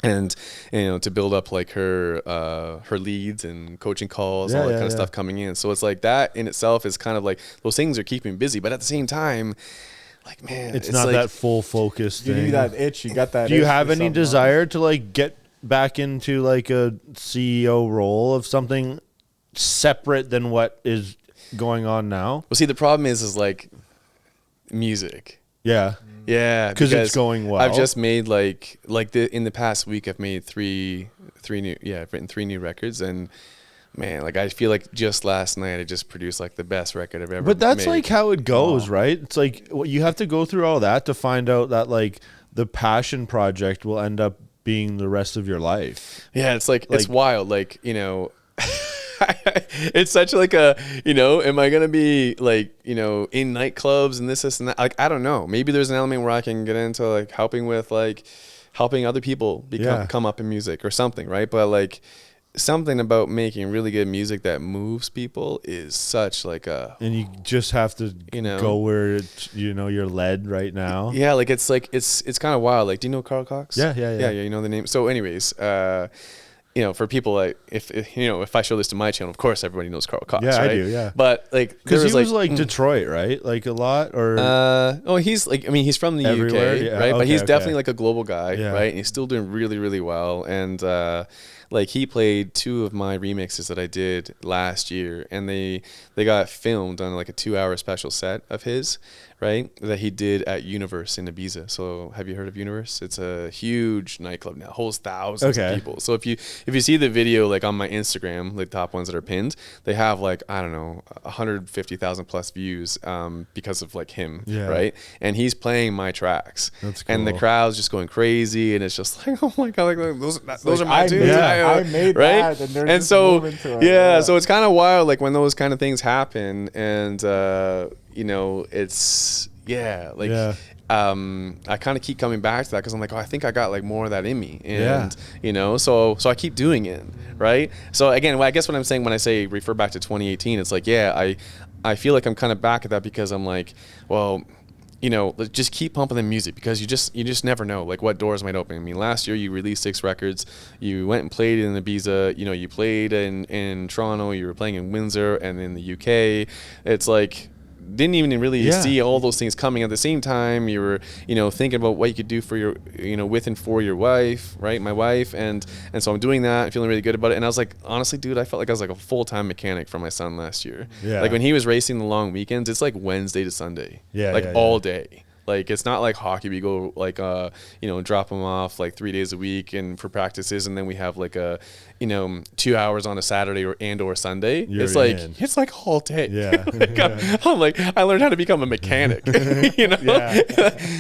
And, you know, to build up like her leads and coaching calls, all that kind of stuff coming in. So it's like that in itself is kind of like those things are keeping me busy, but at the same time, like, man, it's not like, that full focus thing. You need that itch. You got that. Do you have any desire to like get back into like a CEO role of something separate than what is going on now? Well, see, the problem is like music. Yeah. Yeah, because it's going well. I've just made in the past week I've made I've written 3 new records, and man, like I feel like just last night I just produced like the best record I've ever made. But that's like how it goes, right? It's like you have to go through all that to find out that like the passion project will end up being the rest of your life. Yeah, it's like it's wild, like, you know. It's such like a, you know, am I gonna be like, you know, in nightclubs and this and that? Like, I don't know. Maybe there's an element where I can get into like helping other people come up in music or something, right? But like something about making really good music that moves people is such like a, and you just have to, you know, go where it's, you know, you're led right now. Yeah, like it's kind of wild. Like, do you know Carl Cox? Yeah, you know the name. So anyways, you know, for people like if I show this to my channel, of course everybody knows Carl Cox. Yeah, right? I do. Yeah, but like because he was like Detroit, right? Like a lot, or he's like, I mean, he's from the everywhere? UK, Yeah. right? Okay, but he's definitely like a global guy, Yeah. right? And he's still doing really, really well. And like he played 2 of my remixes that I did last year, and they got filmed on like a 2-hour special set of his, right? That he did at Universe in Ibiza. So have you heard of Universe? It's a huge nightclub now, holds thousands of people. So if you see the video like on my Instagram, like top ones that are pinned, they have like, I don't know, 150,000 plus views because of like him, right? And he's playing my tracks. That's cool. And the crowd's just going crazy, and it's just like, oh my god, like those are my I tunes. I made right? that, and and so so it's kind of wild, like when those kind of things happen, and you know, it's I kind of keep coming back to that because I'm like, oh, I think I got like more of that in me, and you know, so I keep doing it, right? So again, I guess what I'm saying when I say refer back to 2018, it's like, I feel like I'm kind of back at that because I'm like, well, you know, just keep pumping the music because you just never know like what doors might open. I mean, last year you released 6 records, you went and played in Ibiza, you know, you played in Toronto, you were playing in Windsor and in the UK. It's like, didn't even really see all those things coming at the same time. You were, you know, thinking about what you could do for your, you know, with and for your wife, right? My wife. And so I'm doing that, feeling really good about it. And I was like, honestly, dude, I felt like I was like a full-time mechanic for my son last year. Yeah. Like when he was racing the long weekends, it's like Wednesday to Sunday. All day. Like, it's not like hockey. We go like, you know, drop them off like 3 days a week and for practices. And then we have like a, you know, 2 hours on a Saturday or Sunday. It's like all day. Yeah. I'm like, I learned how to become a mechanic, you know?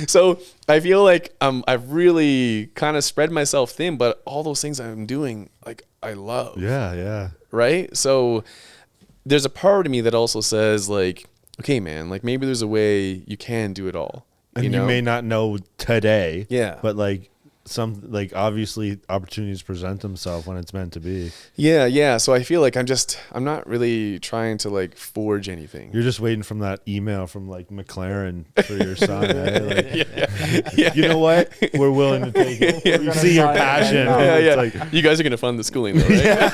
So I feel like I've really kind of spread myself thin, but all those things I'm doing, like, I love. Yeah. Right? So there's a part of me that also says like, okay, man, like maybe there's a way you can do it all. And you you may not know today. Yeah. But like obviously opportunities present themselves when it's meant to be. Yeah. So I feel like I'm not really trying to like forge anything. You're just waiting from that email from like McLaren for your son. Right? You know what? We're willing to take it. We see your passion. Yeah. Like, you guys are gonna fund the schooling though, right?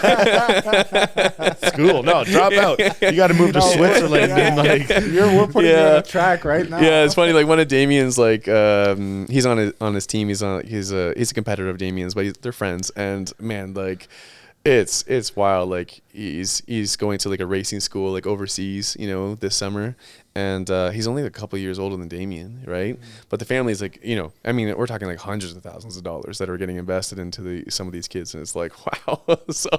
School? No, drop out. You got to move to Switzerland. And like, we're putting you on a track right now. Yeah, it's funny. Like one of Damien's, like he's on his team. He's a competitor of Damien's, but they're friends. And man, like It's wild. Like he's going to like a racing school like overseas, you know, this summer, and he's only a couple years older than Damien, right? But the family's like, you know, I mean, we're talking like hundreds of thousands of dollars that are getting invested into some of these kids, and it's like, wow. So,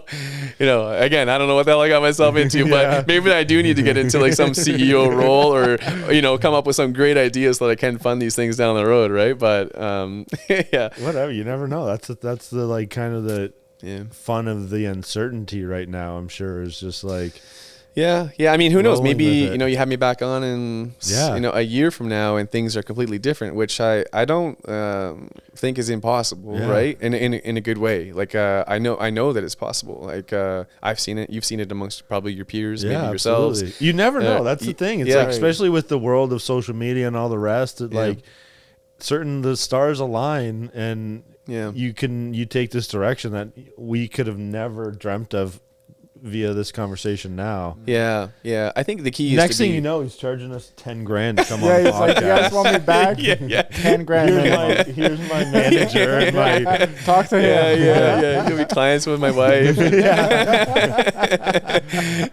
you know, again, I don't know what the hell I got myself into, but maybe I do need to get into like some CEO role, or you know, come up with some great ideas so that I can fund these things down the road, right? But yeah, whatever. You never know. That's the like kind of the fun of the uncertainty right now. I'm sure is just like. Yeah. I mean, who knows? Maybe, you know, you have me back on in, you know, a year from now and things are completely different, which I don't think is impossible, right? In a good way. Like, I know that it's possible. Like, I've seen it. You've seen it amongst probably your peers, maybe yourselves. Absolutely. You never know. That's the thing. It's like, especially with the world of social media and all the rest, like the stars align and you take this direction that we could have never dreamt of via this conversation now. Yeah. I think the key is next thing you know, he's charging us $10,000 to come on the he's podcast. like, you guys want me back? $10,000. Here's my manager. And my talk to him. Yeah. You'll be clients with my wife.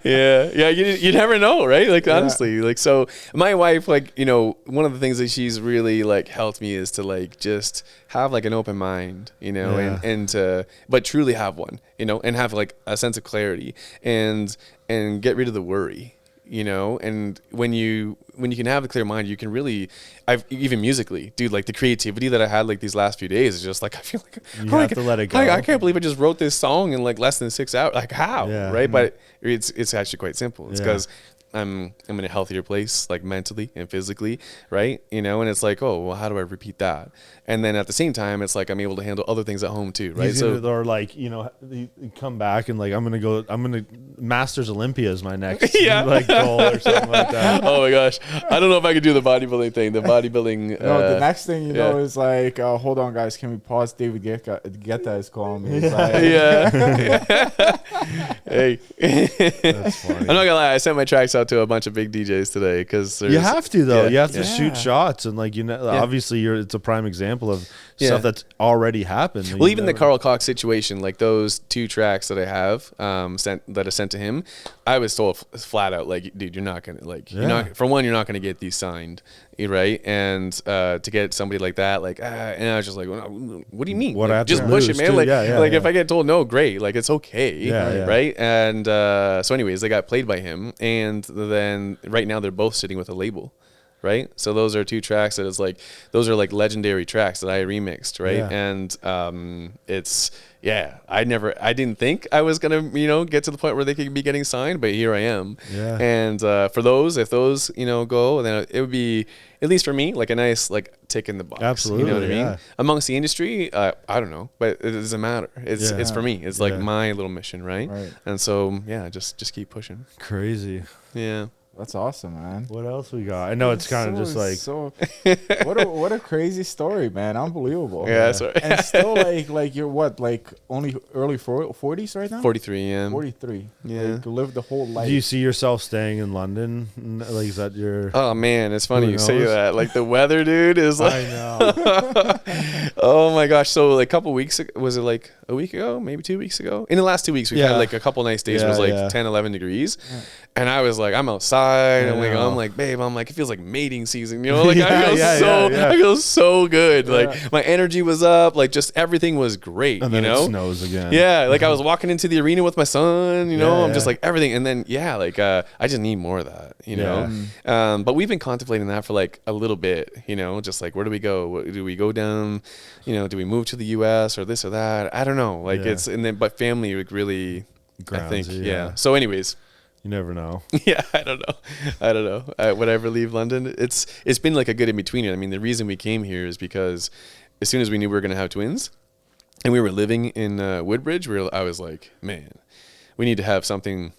Yeah. You never know, right? Like honestly, like so. My wife, like, you know, one of the things that she's really like helped me is to like just have like an open mind, you know, and but truly have one, you know, and have like a sense of clarity and get rid of the worry, you know. And when you can have a clear mind, you can really, even musically, dude, like the creativity that I had like these last few days is just like, I feel like you have to let it go. I can't believe I just wrote this song in like less than 6 hours. Like how, right? But it's actually quite simple. It's because I'm in a healthier place, like mentally and physically, right? You know, and it's like, oh, well, how do I repeat that? And then at the same time, it's like I'm able to handle other things at home too, right? Or like, you know, you come back and like I'm gonna Masters Olympia is my next like goal or something like that. Oh my gosh, I don't know if I could do the bodybuilding thing. The bodybuilding. No, the next thing you know is like, hold on, guys, can we pause? David Guetta is calling me. He's like, Hey, that's funny. I'm not gonna lie. I sent my tracks out to a bunch of big DJs today because you have to though. You have to shoot shots, and like, you know, obviously it's a prime example of stuff that's already happened. Well, even the Carl Cox situation, like those 2 tracks that I have that I sent to him, I was told flat out, like, dude, you're not gonna you're not gonna get these signed, right? And to get somebody like that, like, and I was just like, well, what do you mean? What like, just push it, man. Like, if I get told no, great, like it's okay, right? And so, anyways, they got played by him, and then right now they're both sitting with a label. Right, so those are 2 tracks that is like, those are like legendary tracks that I remixed, right? And it's I didn't think I was gonna, you know, get to the point where they could be getting signed, but here I am. And for those, if those, you know, go, then it would be, at least for me, like a nice like tick in the box. Absolutely, you know what I mean? Amongst the industry, I don't know, but it doesn't matter. It's for me. It's like my little mission, right? And so just keep pushing. Crazy. Yeah. That's awesome, man. What else we got? I know it's kind of just like what a crazy story, man. Unbelievable. Yeah, sorry. And still like you're what, like only early 40s right now? 43, yeah. 43. Yeah. Like, live the whole life. Do you see yourself staying in London? Like, is that your... Oh man, it's funny you say that. Like the weather, dude, is like, I know. Oh my gosh. So like a couple weeks ago, was it like a week ago, maybe 2 weeks ago? In the last 2 weeks, we've had like a couple nice days where it was like 10, 11 degrees. And I was like, I'm outside. I'm like, babe, it feels like mating season, you know? Like I feel so good. Like my energy was up, like just everything was great, and then you know? it snows again. Yeah, like I was walking into the arena with my son, you know? I'm just like everything. And then like I just need more of that, you know? But we've been contemplating that for like a little bit, you know? Just like, where do we go? Do we go down, you know, do we move to the US or this or that? I don't know. Like but family really, Grounds, I think, So anyways, you never know. Yeah, I don't know. Would I ever leave London? It's been like a good in between. I mean, the reason we came here is because as soon as we knew we were going to have twins, and we were living in Woodbridge, I was like, man, we need to have something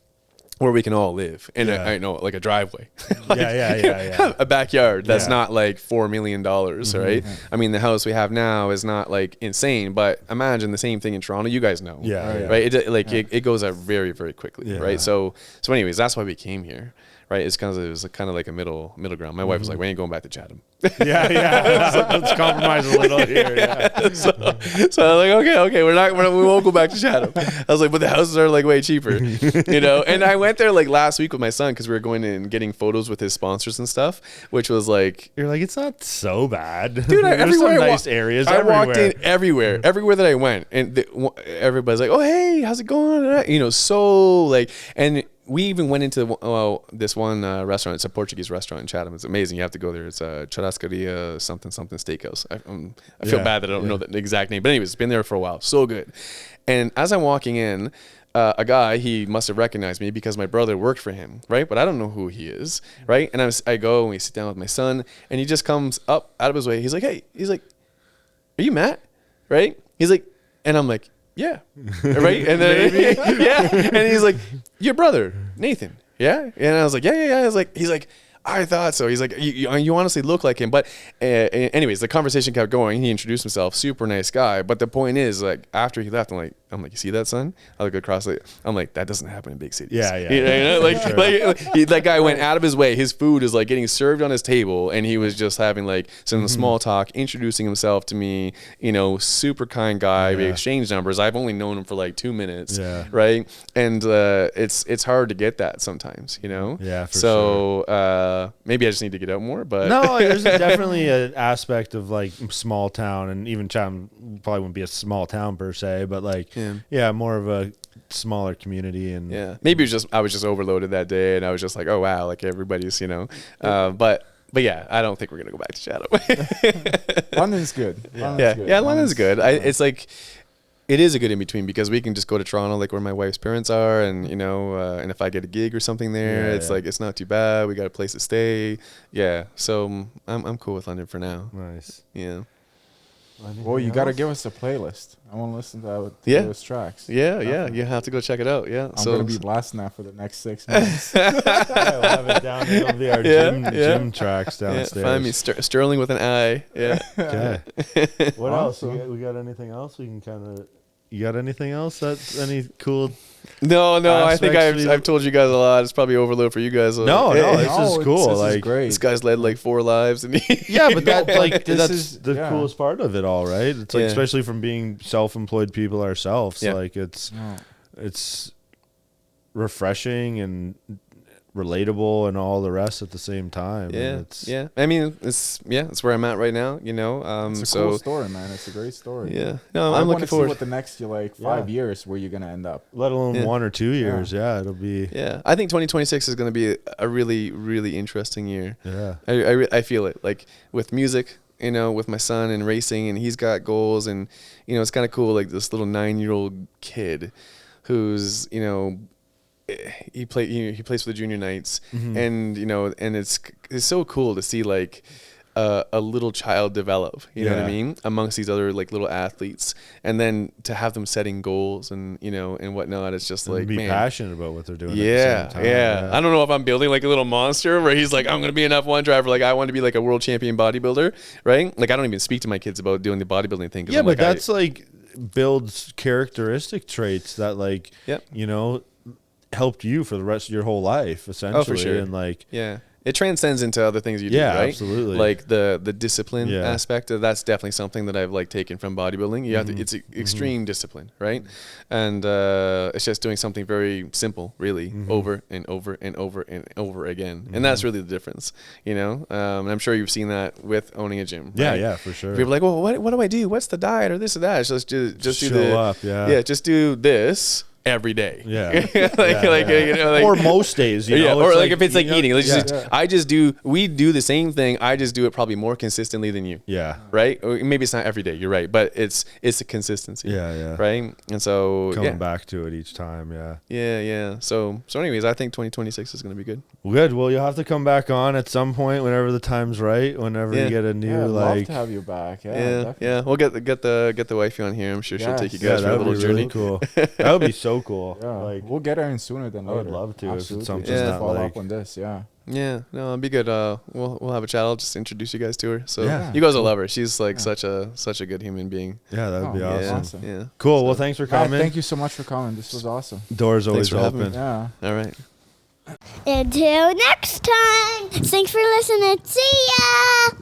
where we can all live, and I know, like a driveway, like, a backyard that's not like $4 million, right? I mean, the house we have now is not like insane, but imagine the same thing in Toronto. You guys know, right? It goes up very, very quickly, right? So anyways, that's why we came here, right? It was kind of like a middle ground. My wife was like, we ain't going back to Chatham. Yeah. Let's compromise a little here. Yeah. So I was like, okay, we won't go back to Chatham. I was like, but the houses are like way cheaper, you know? And I went there like last week with my son, cause we were going in and getting photos with his sponsors and stuff, which was like, You're like, it's not so bad. dude, There's everywhere some nice areas I everywhere. walked in everywhere that I went, and everybody's like, oh, hey, how's it going? You know, so like, and we even went into this one restaurant. It's a Portuguese restaurant in Chatham. It's amazing. You have to go there. It's a Churrascaria something steakhouse. I feel bad that I don't know the exact name. But anyways, it's been there for a while. So good. And as I'm walking in, a guy, he must have recognized me because my brother worked for him, right? But I don't know who he is, right? And I go and we sit down with my son, and he just comes up out of his way. He's like, hey, are you Matt? Right? He's like, and I'm like, yeah, right? And then yeah, and he's like, your brother, Nathan, yeah? And I was like, yeah. He's like, I thought so. He's like, you honestly look like him. But anyways, the conversation kept going. He introduced himself, super nice guy. But the point is, like, after he left, I'm like, you see that, son? I look across, like, I'm like, that doesn't happen in big cities. Yeah. You know, that guy went out of his way. His food is like getting served on his table, and he was just having like some small talk, introducing himself to me. You know, super kind guy. We exchanged numbers. I've only known him for like 2 minutes, right? And it's hard to get that sometimes, you know. Yeah, for sure. Maybe I just need to get out more. But no, there's definitely an aspect of like small town, and even Chatham probably wouldn't be a small town per se, but like more of a smaller community. And maybe I was just overloaded that day, and I was just like, oh wow, like everybody's, you know. But yeah, I don't think we're gonna go back to Chatham. London's good. London's good. It's like, it is a good in between because we can just go to Toronto, like where my wife's parents are, and you know, and if I get a gig or something there, it's like it's not too bad. We got a place to stay. Yeah, so I'm cool with London for now. Nice. Yeah. Well, you got to give us a playlist. I want to listen to those tracks. Yeah. You have to go check it out. Yeah. I'm going to be blasting that for the next 6 months. We'll have it down. It'll be our gym tracks downstairs. Find me Stirling with an I. Yeah. Okay. What else? We got anything else? We can kind of. You got anything else? That's any cool? No. I think I've told you guys a lot. It's probably overload for you guys. No, this is cool. This is great. This guy's led like 4 lives, and but that's like that's the coolest part of it all, right? It's like especially from being self-employed people ourselves. Like it's refreshing and relatable and all the rest at the same time. I mean, it's where I'm at right now, you know. It's a cool story, man. It's a great story. No, I'm looking forward to see what the next 5 years where you're gonna end up, let alone 1 or 2 years. It'll be I think 2026 is going to be a really, really interesting year. I feel it, like with music, you know, with my son and racing, and he's got goals, and you know, it's kind of cool, like this little 9-year-old kid who's, you know, he plays for the junior knights, and you know, and it's so cool to see like a little child develop, you know what I mean, amongst these other like little athletes, and then to have them setting goals and you know and whatnot. It's just like, be man, passionate about what they're doing. Yeah. I don't know if I'm building like a little monster where he's like, I'm gonna be an F1 driver. Like I want to be like a world champion bodybuilder, right? Like I don't even speak to my kids about doing the bodybuilding thing. Yeah, but that's like builds characteristic traits that like you know helped you for the rest of your whole life essentially. For sure. And like it transcends into other things you do, right? Absolutely. Like the discipline aspect, that's definitely something that I've like taken from bodybuilding. You have to, it's extreme discipline, right? And it's just doing something very simple, really, over and over and over and over again. And that's really the difference, you know? And I'm sure you've seen that with owning a gym. Right? Yeah, for sure. People are like, well, what do I do? What's the diet or this or that? Just do show up, just do this every day. You know, like, or most days, you know, or like if it's like eating, we do the same thing. I just do it probably more consistently than you. Right. Or maybe it's not every day. You're right, but it's a consistency. Right. And so coming back to it each time. So anyways, I think 2026 is going to be good. Good. Well, you'll have to come back on at some point whenever the time's right. Whenever you get a new I'd love to have you back. We'll get the wifey on here. I'm sure she'll take you guys for a little journey. Really cool. That would be so cool. Like we'll get her in sooner than later. I would love to. Absolutely. If it's something that follow like up on this. No, it'd be good. We'll have a chat. I'll just introduce you guys to her. So you guys will love her. She's like such a good human being. Yeah, that'd be awesome. Yeah. Cool. Well, thanks for coming. Thank you so much for coming. This was awesome. Doors always open. All right. Until next time. Thanks for listening. See ya.